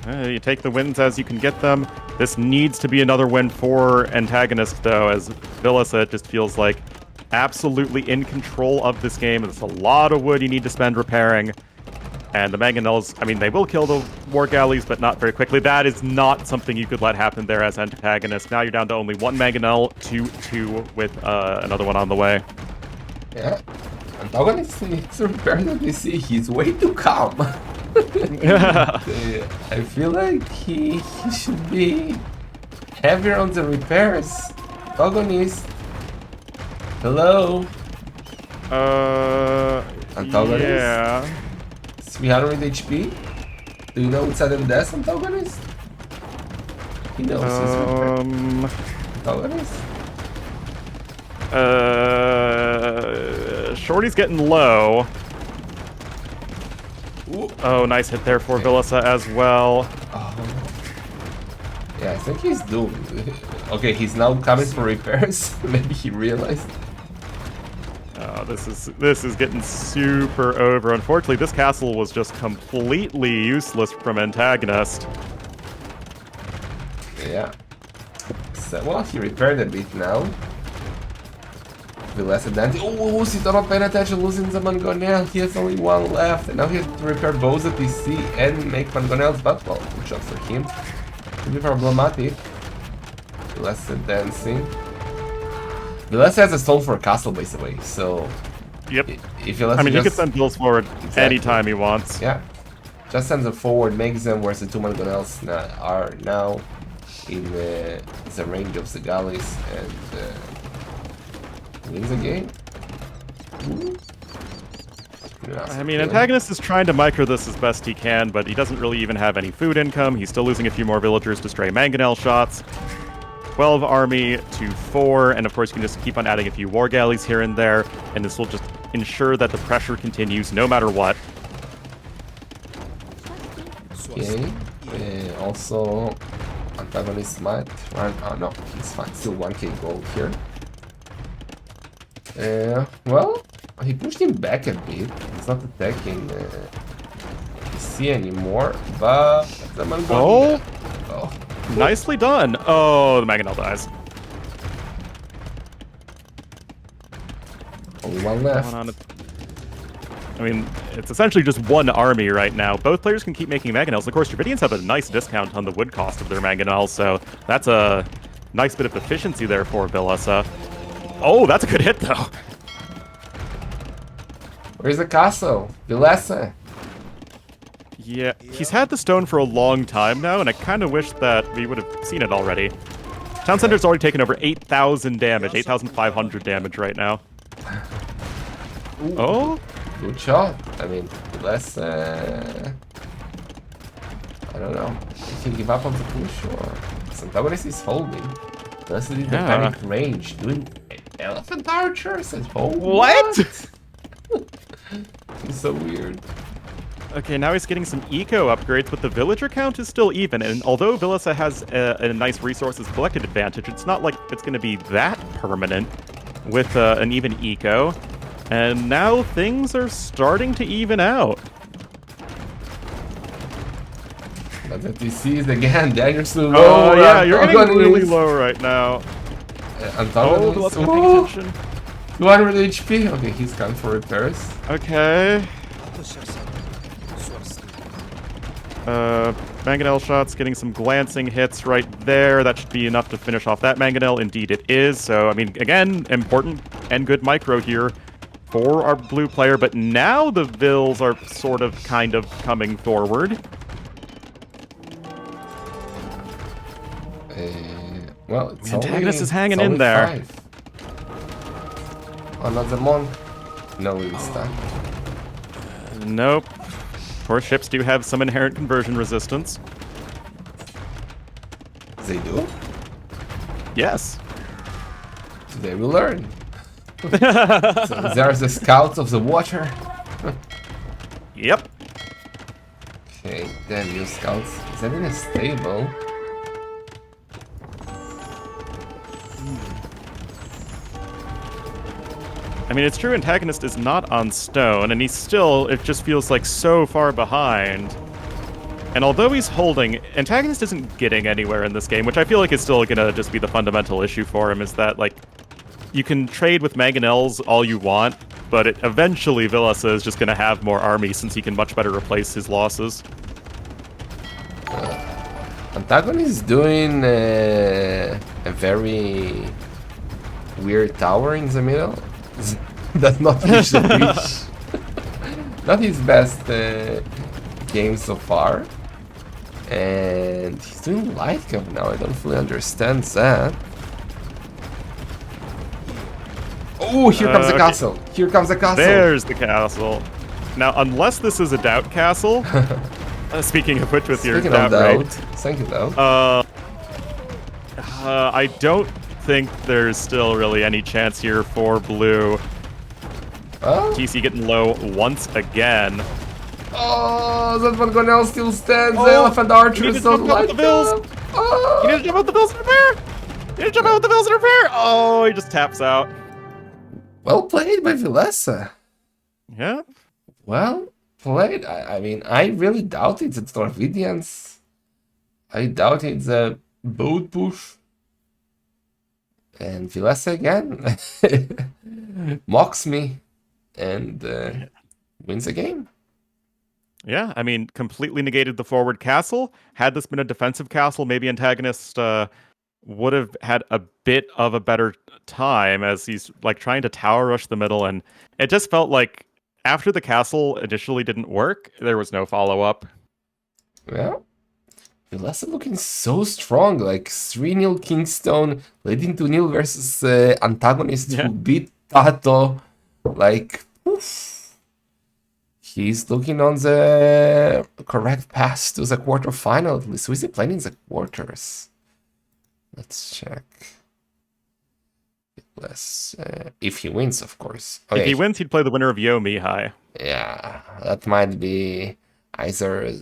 S2: You take the wins as you can get them. This needs to be another win for Antagonist though, as Villese just feels like absolutely in control of this game. There's a lot of wood you need to spend repairing. And the Mangonels, I mean, they will kill the War Galleys, but not very quickly. That is not something you could let happen there as Antagonist. Now you're down to only 1 Mangonel, 2 with another one on the way.
S1: Yeah, Antagonist needs to repair the TC. He's way too calm. I feel like he should be heavier on the repairs. Antagonist. Hello. Antagonist?
S2: Yeah.
S1: 300 HP? Do you know what's sudden death, Antagonist? He knows his repair. Antagonist?
S2: Shorty's getting low.
S1: Ooh.
S2: Oh, nice hit there for Villese as well.
S1: Oh. Yeah, I think he's doomed. Okay, he's now coming for repairs. Maybe he realized.
S2: Oh, this is getting super over. Unfortunately, this castle was just completely useless from Antagonist.
S1: Yeah. So, well, he repaired a bit now. Villese Dante. Oh, he's not paying attention, losing the Mangonel. He has only one left, and now he has to repair both the PC and make Mangonel's battle. Good shot for him. Could be problematic. Villese dancing. Villese has a stone for a castle, by the way, so.
S2: Yep.
S1: If Villese
S2: I mean, he can send bills forward anytime he wants.
S1: Yeah. Just sends them forward, makes them where the two Mangonels are now in the range of the galleys, and wins the game.
S2: I mean, Antagonist is trying to micro this as best he can, but he doesn't really even have any food income. He's still losing a few more villagers to stray mangonel shots. 12 army to 4, and of course you can just keep on adding a few war galleys here and there, and this will just ensure that the pressure continues no matter what.
S1: Okay, also Antagonist might run. Oh no, he's fine. Still 1k gold here. Well, he pushed him back a bit. He's not attacking PC anymore, but the Mangonel. Oh.
S2: Nicely done. Oh, the Mangonel dies.
S1: Only one left.
S2: I mean, it's essentially just one army right now. Both players can keep making Mangonels. Of course, Dravidians have a nice discount on the wood cost of their Mangonels, so that's a nice bit of efficiency there for Villese. Oh, that's a good hit, though.
S1: Where's the castle? Villese.
S2: Yeah, he's had the stone for a long time now, and I kind of wish that we would have seen it already. Town Center's already taken over 8,000 damage, 8,500 damage right now.
S1: Ooh,
S2: oh?
S1: Good shot. I mean, Villese... I don't know. He can give up on the push, or... Antagonist is holding. Villese did the panic range, doing elephant archers at home.
S2: What?
S1: It's so weird.
S2: Okay, now he's getting some eco upgrades, but the villager count is still even. And although Villese has a nice resources collected advantage, it's not like it's going to be that permanent with an even eco. And now things are starting to even out.
S1: But the DC is again dangerously low.
S2: Oh yeah, you're getting really low right now.
S1: Antagonist.
S2: Oh, paying attention.
S1: 200 HP. Okay, he's coming for repairs.
S2: Okay. Mangonel shots getting some glancing hits right there. That should be enough to finish off that Mangonel. Indeed it is. So, I mean, again, important and good micro here for our blue player. But now the Vills are sort of kind of coming forward.
S1: Well, it's
S2: Antagonist
S1: only,
S2: is hanging
S1: it's
S2: in
S1: only
S2: there.
S1: 5. Another monk. No insta.
S2: Nope. Of course, ships do have some inherent conversion resistance.
S1: They do?
S2: Yes.
S1: They will learn. So there's the scouts of the water.
S2: Yep.
S1: Okay, then new scouts. Is that in a stable?
S2: I mean, it's true Antagonist is not on stone, and he's still, it just feels like so far behind. And although he's holding, Antagonist isn't getting anywhere in this game, which I feel like is still gonna just be the fundamental issue for him, is that, like, you can trade with Mangonels all you want, but eventually Villese is just gonna have more army since he can much better replace his losses.
S1: Antagonist is doing a very weird tower in the middle. Does not reach the bridge. Not his best game so far. And he's doing light cap now. I don't fully understand that. Oh, here comes the castle. Here comes the castle.
S2: There's the castle. Now, unless this is a doubt castle, speaking of which, with your doubt rate,
S1: thank you, doubt.
S2: I don't think there's still really any chance here for blue. TC getting low once again.
S1: Oh, that one Gonell still stands. The elephant archers don't like them.
S2: You need to jump out the bills and repair. You need to jump out the bills and repair. Oh, he just taps out.
S1: Well played by Villese.
S2: Yeah.
S1: Well played. I mean, I really doubted the Norwegians. I doubted the boat push. And Villese again mocks me and wins the game.
S2: Yeah, I mean, completely negated the forward castle. Had this been a defensive castle, maybe Antagonist would have had a bit of a better time, as he's like trying to tower rush the middle, and it just felt like after the castle initially didn't work, there was no follow-up.
S1: Well, Villese looking so strong, like 3-0 Kingstone, leading 2-0 versus Antagonist, who beat Tato. Like, oof. He's looking on the correct path to the quarterfinal, at least. Who is he playing in the quarters? Let's check. If he wins, of course.
S2: Okay. If he wins, he'd play the winner of Yo Mihai.
S1: Yeah, that might be either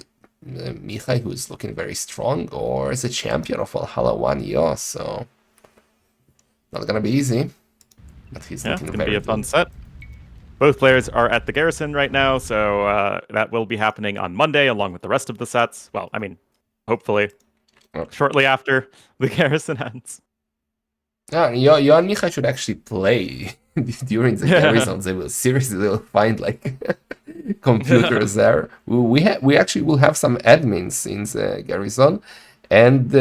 S1: Mihai, who's looking very strong, or the champion of Wallhalla2 Yo, so not gonna be easy. But he's looking
S2: it's gonna
S1: very
S2: be a
S1: good.
S2: fun set. Both players are at the Garrison right now, so that will be happening on Monday, along with the rest of the sets. Well, I mean, hopefully, shortly after the Garrison ends.
S1: Yeah, Yo and Mihai should actually play during the Garrison. They will seriously find like computers there. We actually will have some admins in the Garrison, and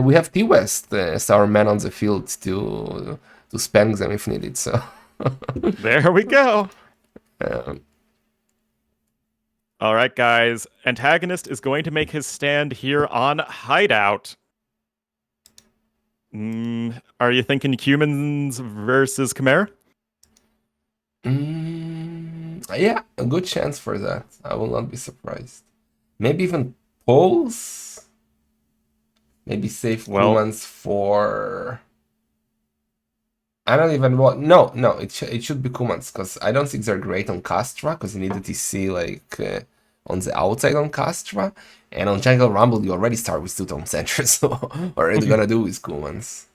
S1: we have T-West as our man on the field to spank them if needed. So
S2: there we go. All right, guys. Antagonist is going to make his stand here on Hideout. Are you thinking humans versus Khmer?
S1: Yeah, a good chance for that. I will not be surprised. Maybe even Poles. Maybe save humans for... I don't even want... No, it should be Kumans, because I don't think they're great on Castra, because you need a TC like on the outside on Castra, and on Jungle Rumble you already start with 2-tone centers, so what are you gonna do with Kumans?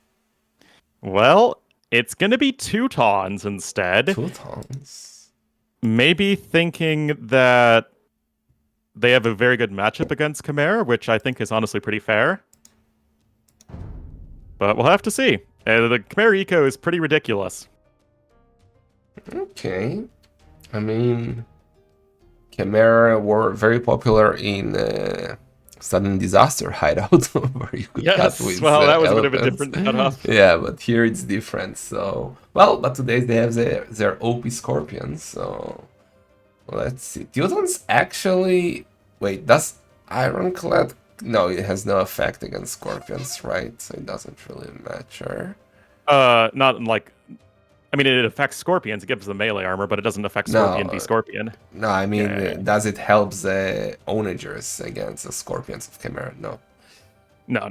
S2: Well, it's gonna be Teutons instead.
S1: Teutons?
S2: Maybe thinking that they have a very good matchup against Khmer, which I think is honestly pretty fair. But we'll have to see. The Khmer eco is pretty ridiculous.
S1: Okay. I mean, Khmer were very popular in Sudden Disaster Hideout, where you could cut with
S2: that was
S1: elephants.
S2: a bit of a different cutoff.
S1: Yeah, but here it's different, so... Well, but today they have their OP Scorpions, so... Let's see. Teutons actually... Wait, does Ironclad... No, it has no effect against Scorpions, right? So it doesn't really matter.
S2: Not like... I mean, it affects Scorpions. It gives them melee armor, but it doesn't affect Scorpion v Scorpion.
S1: No, I mean, does it help the Onagers against the Scorpions of Khmer? No.
S2: No.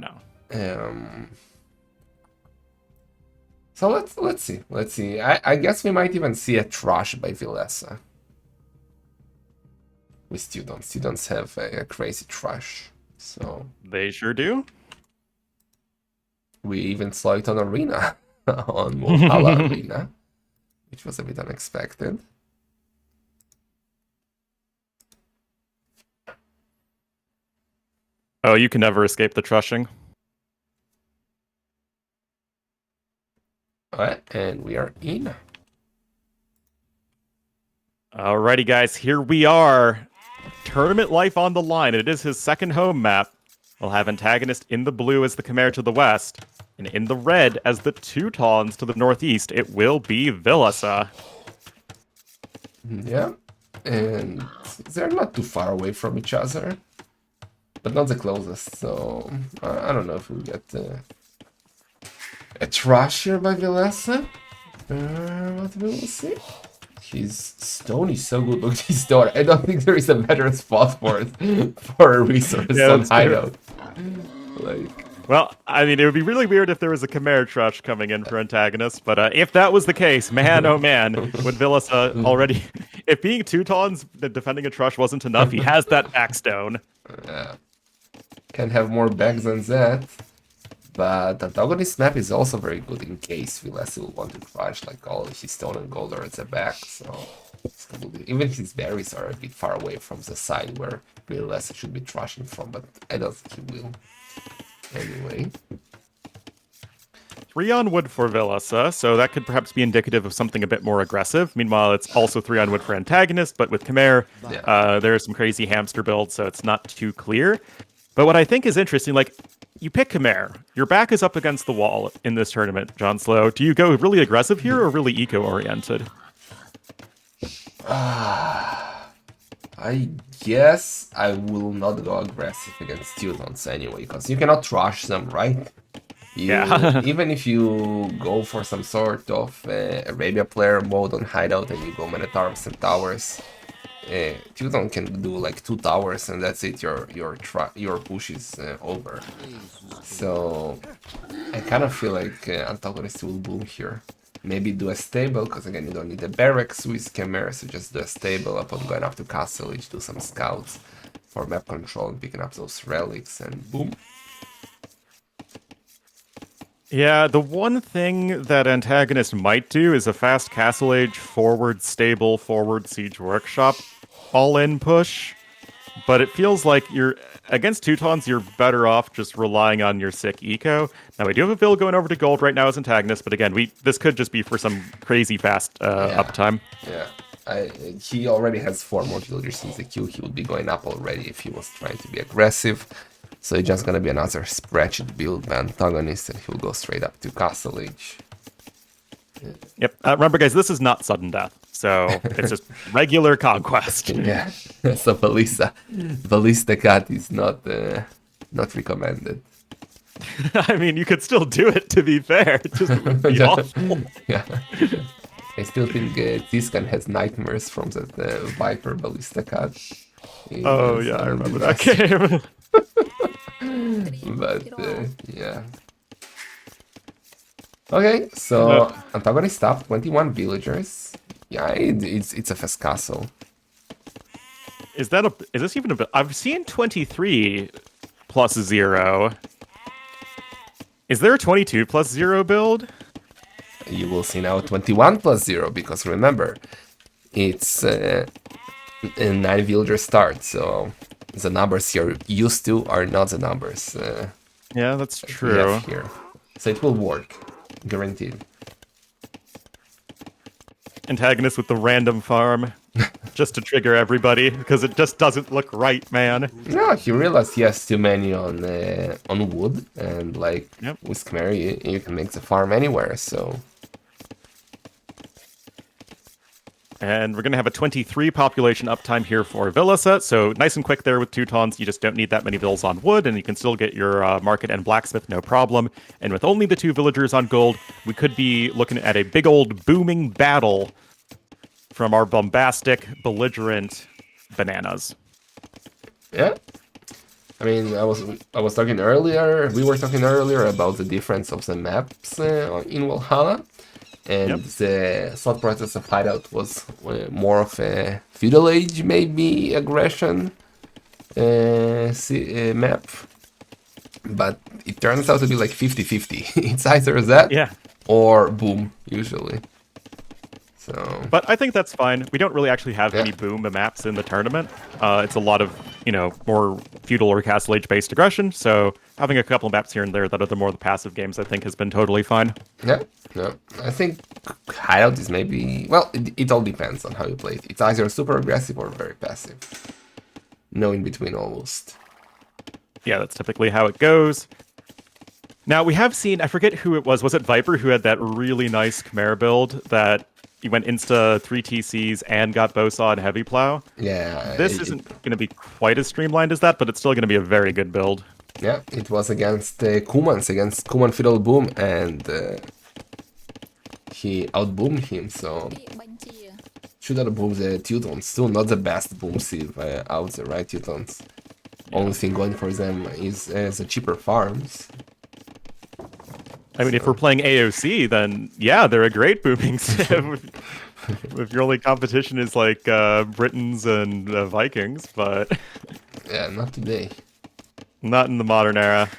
S1: So let's see. I guess we might even see a trash by Villese. With Students. Students have a crazy trash. So
S2: they sure do.
S1: We even saw it on Arena. On Wallhalla Arena, which was a bit unexpected.
S2: Oh, you can never escape the trushing.
S1: Alright, and we are in.
S2: Alrighty, guys, here we are. Tournament life on the line. It is his second home map. We'll have Antagonist in the blue as the Khmer to the west. And in the red, as the Teutons to the northeast, it will be Villese.
S1: Yeah. and they're not too far away from each other, but not the closest. So I don't know if we'll get a trash here by Villese. But we will see. His stone is so good. Look at his stone. I don't think there is a better spot for it for a resource on hideout. Like.
S2: Well, I mean, it would be really weird if there was a Chimera Trush coming in for Antagonist, but if that was the case, man, oh man, would Villese already... If being Teutons defending a Trush wasn't enough, he has that backstone.
S1: Can have more backs than that, but Antagonist map is also very good in case Villese will want to crush like all his stone and gold are at the back, so... Even his berries are a bit far away from the side where Villese should be trashing from, but I don't think he will. Anyway.
S2: 3 on wood for Villese, so that could perhaps be indicative of something a bit more aggressive. Meanwhile, it's also 3 on wood for Antagonist, but with Chimera, there are some crazy hamster builds, so it's not too clear. But what I think is interesting, like, you pick Chimera. Your back is up against the wall in this tournament, John Slow. Do you go really aggressive here or really eco-oriented?
S1: I guess I will not go aggressive against Teutons anyway, because you cannot rush them, right? Even if you go for some sort of Arabia player mode on hideout and you go Man-at-Arms and towers, Teuton can do like 2 towers and that's it, your push is over. So I kind of feel like Antagonist will boom here. Maybe do a stable, because again you don't need a barracks with Chimera, so just do a stable upon going up to Castle Age, do some scouts for map control and picking up those relics and boom.
S2: Yeah, the one thing that Antagonist might do is a fast Castle Age, forward stable, forward siege workshop, all-in push. But it feels like you're against Teutons, you're better off just relying on your sick eco. Now, we do have a Vil going over to gold right now as Antagonist, but again, this could just be for some crazy fast uptime.
S1: Yeah, he already has 4 more villagers in the queue. He would be going up already if he was trying to be aggressive. So it's just gonna be another spreadsheet build by Antagonist, and he'll go straight up to Castle Age.
S2: Yep. Remember, guys, this is not sudden death, so it's just regular conquest.
S1: Yeah. So Ballista Cat is not recommended.
S2: I mean, you could still do it. To be fair, it just would be awful.
S1: Yeah. I still think Tiscan has nightmares from that Viper Ballista Cat.
S2: Oh yeah, I remember that game.
S1: But yeah. Okay, so Antagonist top 21 villagers. Yeah, it's a fast castle.
S2: Is this even a? I've seen 23 plus 0. Is there a 22 plus 0 build?
S1: You will see now 21 plus 0, because remember, it's a 9 villager start, so the numbers you're used to are not the numbers.
S2: Yeah, that's true.
S1: Here. So it will work, guaranteed.
S2: Antagonist with the random farm, just to trigger everybody, because it just doesn't look right, man.
S1: No, he realized he has too many on wood, and like with Chimera, you can make the farm anywhere, so...
S2: And we're going to have a 23 population uptime here for Villese, so nice and quick there with Teutons. You just don't need that many vills on wood, and you can still get your market and blacksmith no problem. And with only the 2 villagers on gold, we could be looking at a big old booming battle from our bombastic, belligerent bananas.
S1: Yeah. I mean, I was talking earlier, we were talking earlier about the difference of the maps in Wallhalla. And the thought process of hideout was more of a feudal age, maybe aggression map, but it turns out to be like 50-50. It's either that or boom, usually. So,
S2: but I think that's fine. We don't really actually have any boom maps in the tournament. It's a lot of, more feudal or castle age based aggression. So having a couple maps here and there that are the more the passive games, I think, has been totally fine.
S1: Yeah, no, I think hideout is maybe, well, it all depends on how you play it. It's either super aggressive or very passive. No in between almost.
S2: Yeah, that's typically how it goes. Now, we have seen, I forget who it was it Viper who had that really nice Chimera build that you went insta 3 TCs and got Bowsaw and Heavy Plow.
S1: Yeah,
S2: This isn't going to be quite as streamlined as that, but it's still going to be a very good build.
S1: yeah, it was against Kumans, against Kuman Fiddle Boom, and he outboomed him, so should have boomed the Teutons. Still not the best boom sieve out there, right, Teutons? Yeah. Only thing going for them is the cheaper farms.
S2: I mean, if we're playing AOC, then yeah, they're a great booming sieve. If your only competition is like Britons and Vikings, but
S1: yeah, not today.
S2: Not in the modern era.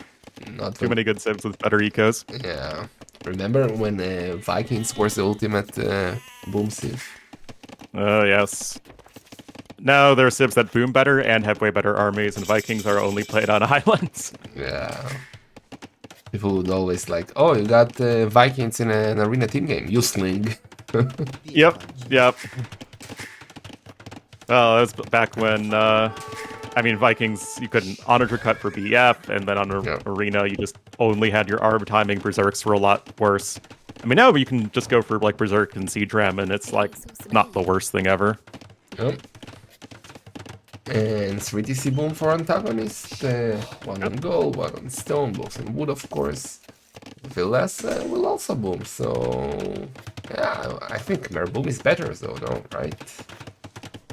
S1: Not
S2: too many good sieves with better ecos.
S1: Yeah, remember when Vikings was the ultimate boom sieve?
S2: Oh yes. Now there are civs that boom better and have way better armies, and Vikings are only played on islands.
S1: Yeah. People would always like, oh, you got Vikings in an arena team game. You sling.
S2: Yep. Oh, that was back when, I mean, Vikings, you couldn't honor to cut for BF, and then on Arena, you just only had your arm timing. Berserks were a lot worse. I mean, now you can just go for, like, Berserk and Siege Ram, and it's, like, not the worst thing ever.
S1: Yep. And 3TC boom for Antagonist. One on gold, one on stone, both in wood, of course. Villese will also boom, so... Yeah, I think Khmer boom is better, though, no? Right?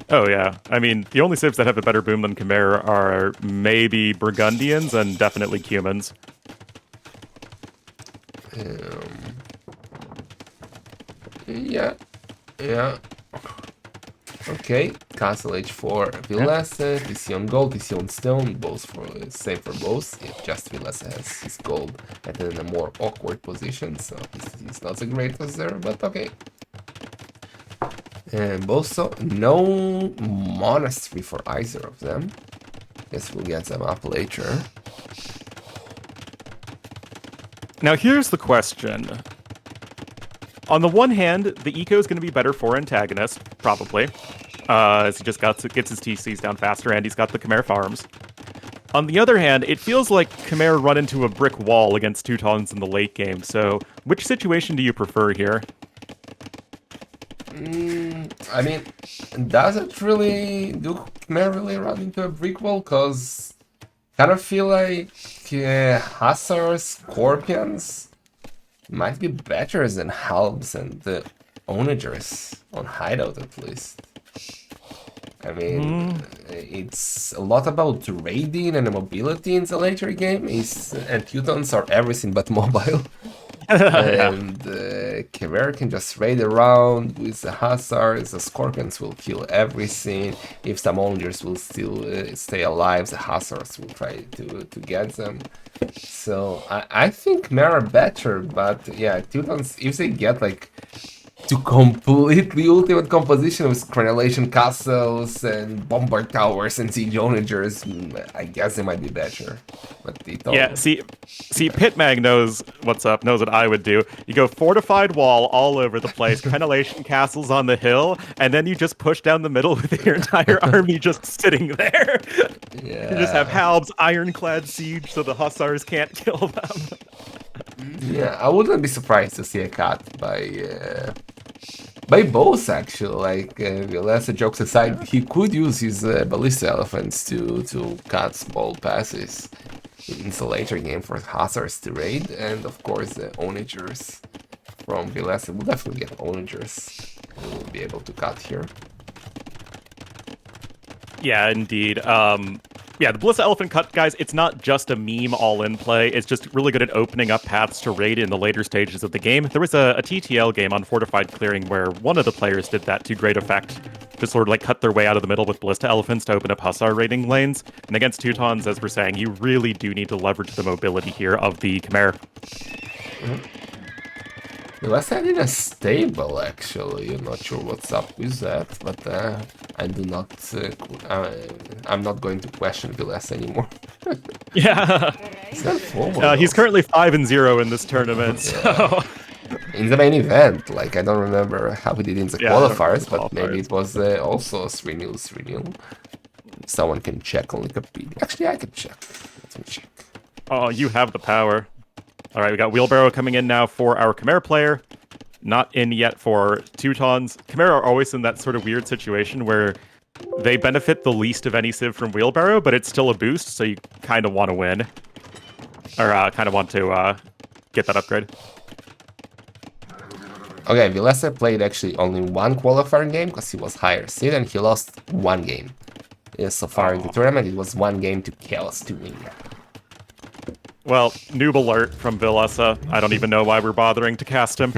S2: Oh, yeah. I mean, the only civs that have a better boom than Khmer are maybe Burgundians and definitely Cumans.
S1: Yeah. Okay, Castle H4 Villese, TC on gold, TC on stone, both for same for both. Yeah, just Villese has his gold and in a more awkward position, so he's not the greatest there, but okay. And also no monastery for either of them. Guess we'll get them up later.
S2: Now here's the question. On the one hand, the eco is going to be better for Antagonist, probably, as he just gets his TCs down faster, and he's got the Khmer farms. On the other hand, it feels like Khmer run into a brick wall against Teutons in the late game, so which situation do you prefer here?
S1: I mean, does it really, do Khmer really run into a brick wall? Because I kind of feel like Hussar Scorpions might be better than Halbs and the Onagers on Hideout, at least. I mean, it's a lot about raiding and mobility in the later game, and Teutons are everything but mobile. And Khmer can just raid around with the Hussars, the Scorpions will kill everything. If some Onagers will still stay alive, the Hussars will try to get them. So I think Khmer are better, but yeah, Teutons, if they get like to completely ultimate composition with Crenellation Castles and Bombard Towers and Siege Onagers, I guess they might be better. But
S2: yeah, see, Pitmag knows what's up, knows what I would do. You go Fortified Wall all over the place, Crenellation Castles on the hill, and then you just push down the middle with your entire army just sitting there.
S1: Yeah.
S2: You just have Halbs, Ironclad Siege, so the Hussars can't kill them.
S1: Yeah, I wouldn't be surprised to see a cut by both, actually. Like, Villese, jokes aside, he could use his Ballista Elephants to cut small passes in the later game for Hussars to raid, and of course the Onagers from Villese will definitely get Onagers. We'll be able to cut here.
S2: Yeah, indeed. Yeah, the Ballista Elephant cut, guys, it's not just a meme all-in play. It's just really good at opening up paths to raid in the later stages of the game. There was a TTL game on Fortified Clearing where one of the players did that to great effect. Just sort of like cut their way out of the middle with Ballista Elephants to open up Hussar raiding lanes. And against Teutons, as we're saying, you really do need to leverage the mobility here of the Khmer.
S1: Villese in a stable, actually. I'm not sure what's up with that, but I do not. I'm not going to question Villese anymore.
S2: Yeah, he's currently 5-0 in this tournament. So.
S1: In the main event, like I don't remember how he did in the qualifiers, but maybe it was also 3-0, 3-0. Someone can check on Wikipedia. Actually, I can check. Let me check.
S2: Oh, you have the power. All right, we got Wheelbarrow coming in now for our Khmer player. not in yet for Teutons. Chimera are always in that sort of weird situation where they benefit the least of any civ from Wheelbarrow, but it's still a boost, so you kind of want to win. Or kind of want to get that upgrade.
S1: Okay, Villese played actually only one qualifying game because he was higher seed and he lost one game. So far in the tournament, it was one game to Chaos to win.
S2: Well, noob alert from Villese. I don't even know why we're bothering to cast him.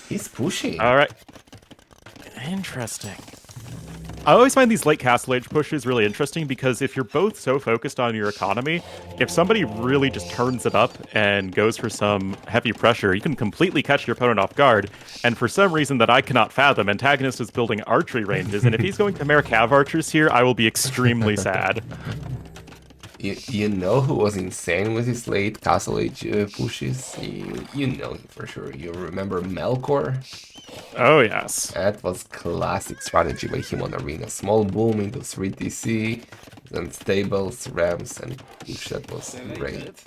S1: He's pushing.
S2: All right. Interesting. I always find these late Castle Age pushes really interesting because if you're both so focused on your economy, if somebody really just turns it up and goes for some heavy pressure, you can completely catch your opponent off guard. And for some reason that I cannot fathom, Antagonist is building archery ranges, and if he's going to Cav archers here, I will be extremely sad.
S1: You know who was insane with his late Castle Age pushes? You know him for sure. You remember Melkor?
S2: Oh, yes.
S1: That was classic strategy by him on Arena. Small boom into 3 TC, then stables, ramps, and push. That was great.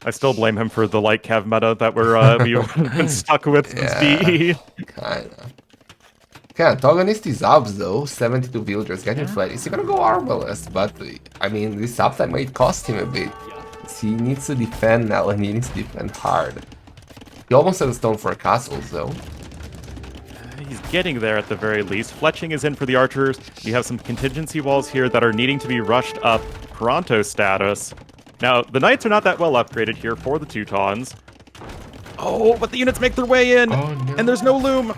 S2: I still blame him for the light Cav meta that we've been stuck with since BE.
S1: Kinda. Okay, Antagonist is up though, 72 villagers getting flat. Is he gonna go Arbalest? But, I mean, this uptime might cost him a bit. He needs to defend now, and he needs to defend hard. He almost had a stone for a castle, though.
S2: He's getting there at the very least. Fletching is in for the archers. You have some contingency walls here that are needing to be rushed up pronto status. Now, the knights are not that well upgraded here for the Teutons. Oh, but the units make their way in!
S1: Oh, no.
S2: And there's no loom!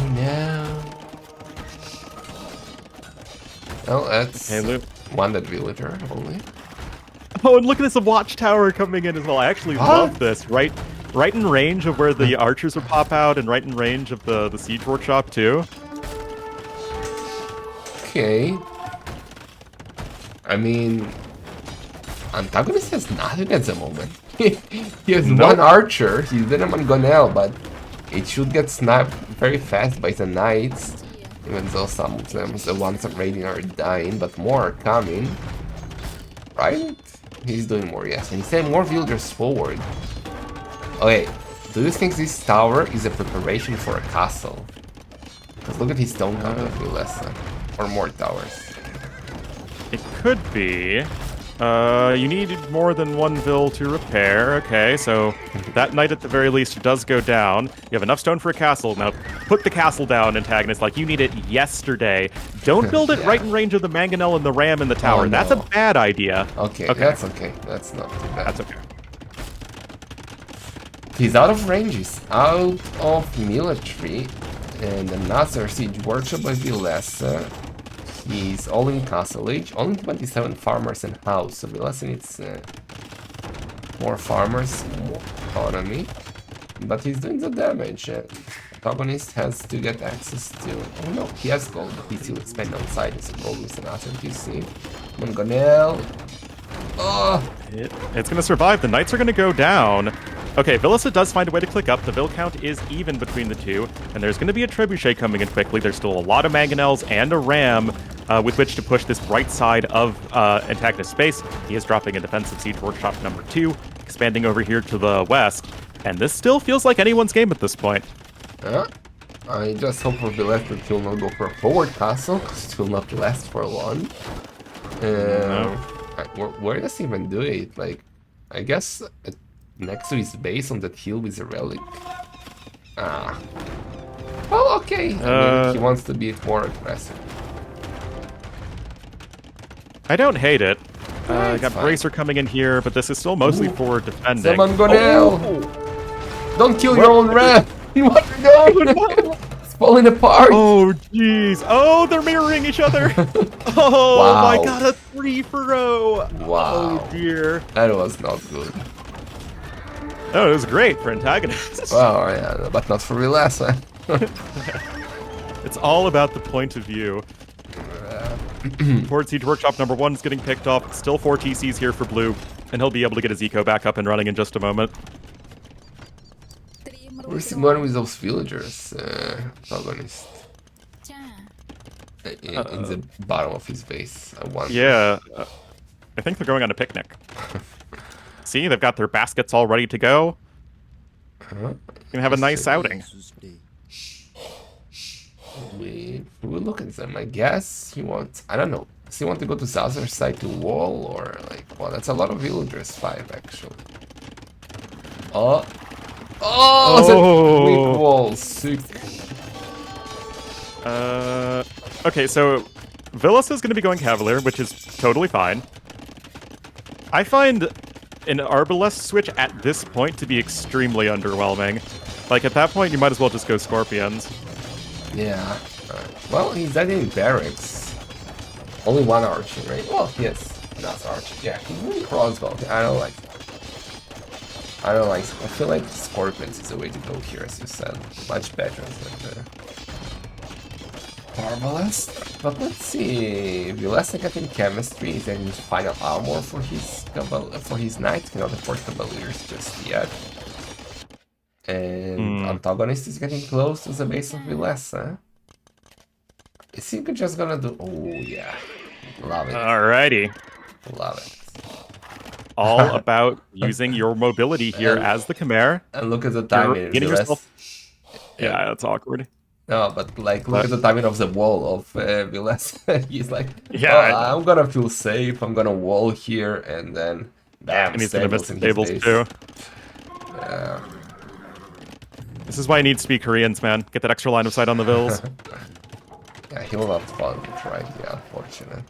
S1: Oh no. Well, that's one that villager only.
S2: Oh, and look at this, a watchtower coming in as well. I actually love this. Right in range of where the archers would pop out, and right in range of the siege workshop too.
S1: Okay. I mean, Antagonist has nothing at the moment. He has one archer, he's Venom and Gonel, but it should get snapped very fast by the knights. Even though some of them, the ones that raiding, are dying, but more are coming. Right? He's doing more, yes. And he's sending more villagers forward. Okay, do you think this tower is a preparation for a castle? Because look at his stone count of Villese. Or more towers.
S2: It could be. You need more than one vill to repair. Okay, so that knight at the very least does go down. You have enough stone for a castle. Now put the castle down, Antagonist, like you need it yesterday. Don't build it right in range of the mangonel and the ram in the tower.
S1: No.
S2: That's a bad idea.
S1: Okay, that's okay. That's not too bad.
S2: That's okay.
S1: He's out of range, he's out of military. And another siege workshop by Villese. He's all in Castle Age, only 27 farmers and house, so Villese needs more farmers, more economy, but he's doing the damage. Antagonist has to get access to... Oh no, he has gold, but he still expand outside, so gold is another PC. Mangonel... Oh!
S2: It's gonna survive, the knights are gonna go down. Okay, Villese does find a way to click up. The vill count is even between the two, and there's going to be a trebuchet coming in quickly. There's still a lot of mangonels and a ram with which to push this right side of Antagonist space. He is dropping a defensive siege workshop number 2, expanding over here to the west, and this still feels like anyone's game at this point.
S1: I just hope for Villese that he'll not go for a forward castle, because it will not last for long.
S2: No.
S1: Where does he even do it? Like, I guess... next to his base on that hill with a relic. Well, okay. I mean, he wants to be more aggressive.
S2: I don't hate it.
S1: Yeah,
S2: got
S1: fine.
S2: Bracer coming in here, but this is still mostly for defending.
S1: Someone go now! Don't kill your own ram! What are you doing? It's falling apart!
S2: Oh, jeez. Oh, they're mirroring each other! Oh,
S1: wow.
S2: my god, a 3 for row!
S1: Wow.
S2: Oh, dear.
S1: That was not good.
S2: Oh, it was great for Antagonists.
S1: Well, yeah, but not for Villese.
S2: It's all about the point of view. Forward Siege Workshop number 1 is getting picked off. Still 4 TCs here for Blue, and he'll be able to get his eco back up and running in just a moment.
S1: Where's he going with those villagers, Antagonist? In the bottom of his base, I wonder.
S2: Yeah, I think they're going on a picnic. See, they've got their baskets all ready to go.
S1: Huh?
S2: Gonna have a nice outing.
S1: We look at them. I guess he wants. I don't know. Does he want to go to the other side to wall or like? Well, that's a lot of villagers. 5 actually. Oh, oh, weak wall. Sick.
S2: Okay, so Villese is going to be going Cavalier, which is totally fine. I find an Arbalest switch at this point to be extremely underwhelming. Like, at that point, you might as well just go Scorpions.
S1: Yeah. Well, he's adding barracks. Only 1 archer, right? Well, yes, not archer. Yeah, he's doing crossbow. I don't like. I feel like Scorpions is the way to go here, as you said. Much better than the Arbalest. But let's see. Villese getting chemistry. Is getting final armor for his knight. Cannot afford Cavaliers just yet. And Antagonist is getting close to the base of Villese. Is he just gonna do? Oh yeah, love it.
S2: Alrighty.
S1: Love it.
S2: All about using your mobility here as the Khmer.
S1: And look at the timing.
S2: Yeah, that's awkward.
S1: No, but like look at the timing of the wall of Villese. He's like,
S2: yeah,
S1: I'm gonna feel safe. I'm gonna wall here, and then bam,
S2: and he's gonna miss the stables too.
S1: Yeah.
S2: This is why he needs to be Koreans, man. Get that extra line of sight on the Vills.
S1: Yeah, he will not follow it, right? Yeah, unfortunate.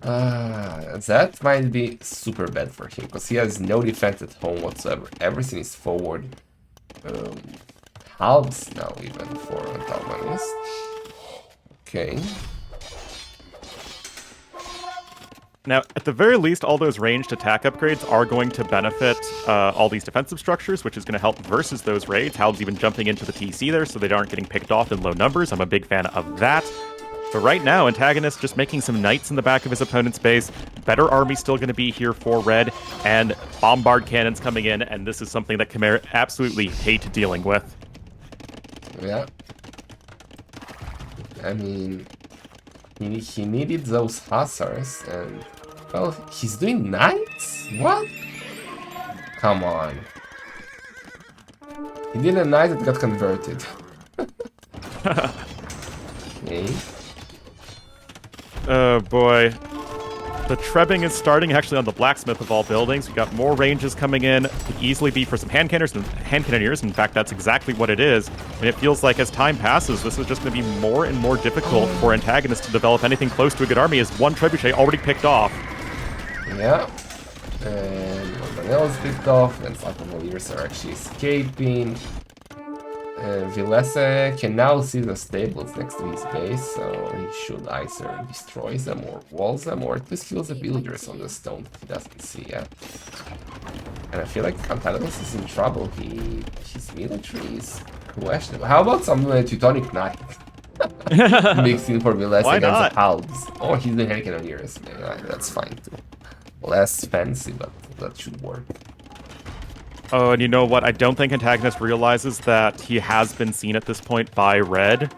S1: That might be super bad for him, because he has no defense at home whatsoever. Everything is forward. Halves now even for Antagonist. Okay.
S2: Now, at the very least, all those ranged attack upgrades are going to benefit all these defensive structures, which is going to help versus those raids. Halb's even jumping into the TC there, so they aren't getting picked off in low numbers. I'm a big fan of that. But right now, Antagonist just making some knights in the back of his opponent's base. Better army still going to be here for red, and bombard cannons coming in, and this is something that Khmer absolutely hate dealing with.
S1: Yeah. I mean, he needed those hussars, and well, he's doing knights? What? Come on. He did a knight that got converted. Okay.
S2: Oh boy. The trebbing is starting actually on the blacksmith of all buildings. We've got more ranges coming in. Could easily be for some hand cannoneers. In fact, that's exactly what it is. And it feels like as time passes, this is just going to be more and more difficult for antagonists to develop anything close to a good army, as 1 trebuchet already picked off.
S1: Yeah. And one else picked off, and some Cavaliers are actually escaping. Villese can now see the stables next to his base, so he should either destroy them or wall them, or at least kill the villagers on the stone that he doesn't see yet. And I feel like Antagonist is in trouble. His military is questionable. How about some Teutonic Knight? Mixed in for Villese against the Halbs. Oh, he's the hand cannoneers. Yeah, that's fine too. Less fancy, but that should work.
S2: Oh, and you know what? I don't think Antagonist realizes that he has been seen at this point by red.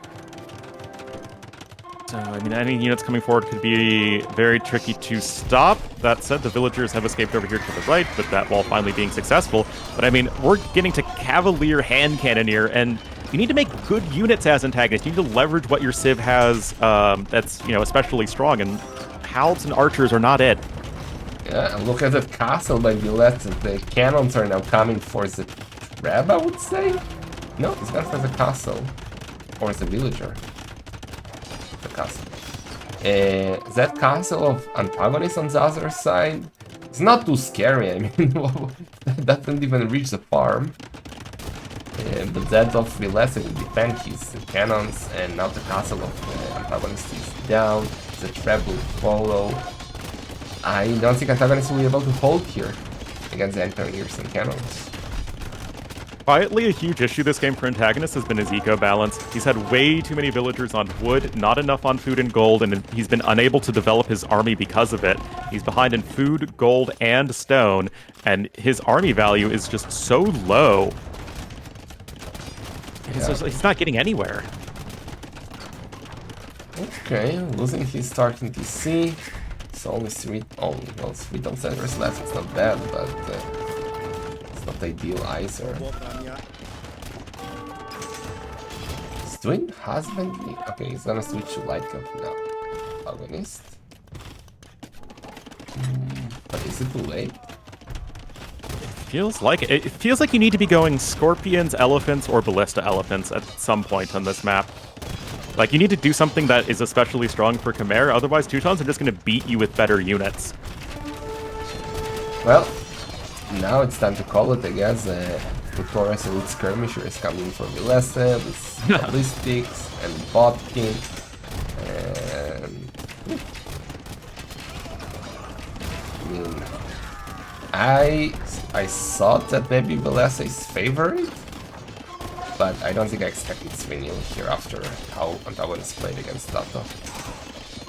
S2: So, I mean, any units coming forward could be very tricky to stop. That said, the villagers have escaped over here to the right, with that wall finally being successful. But I mean, we're getting to Cavalier hand cannoneer, and you need to make good units as Antagonist. You need to leverage what your Civ has that's, you know, especially strong, and Halbs and Archers are not it.
S1: Yeah, and look at that castle by Villese. The cannons are now coming for the trap, I would say? No, it's not for the castle. Or the villager. The castle. That castle of Antagonist on the other side, it's not too scary. I mean, that didn't even reach the farm. But that of Villese will defend his cannons, and now the castle of Antagonist is down. The trap will follow. I don't think Antagonist will be able to hold here against the Antagonist and cannons.
S2: Quietly, a huge issue this game for Antagonist has been his eco balance. He's had way too many villagers on wood, not enough on food and gold, and he's been unable to develop his army because of it. He's behind in food, gold, and stone, and his army value is just so low. Yeah. He's not getting anywhere.
S1: Okay, losing his starting TC. It's only three. Oh, well, 3 top centers left. It's not bad, but it's not ideal either. He's doing husbandly. Okay, he's gonna switch to light cup now. Antagonist. But is it too late?
S2: Feels like it feels like you need to be going Scorpions, Elephants, or Ballista Elephants at some point on this map. Like, you need to do something that is especially strong for Khmer, otherwise Teutons are just going to beat you with better units.
S1: Well, now it's time to call it, I guess. Tutorials Elite Skirmisher is coming from Villese with ballistics and Botkin. And I mean, I thought that maybe Villese is favorite, but I don't think I expected Svinil here after how Antagonist played against Dato.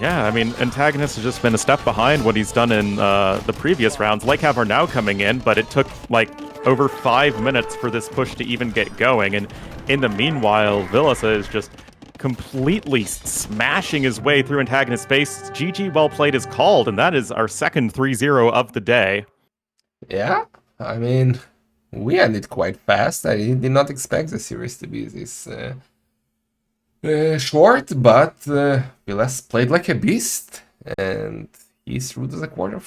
S2: Yeah, I mean, Antagonist has just been a step behind what he's done in the previous rounds. Lycav are now coming in, but it took, like, over 5 minutes for this push to even get going, and in the meanwhile, Villese is just completely smashing his way through Antagonist base. GG well played is called, and that is our second 3-0 of the day.
S1: Yeah, I mean, we ended quite fast. I did not expect the series to be this short, but Villese played like a beast, and he's through to the quarterfinals.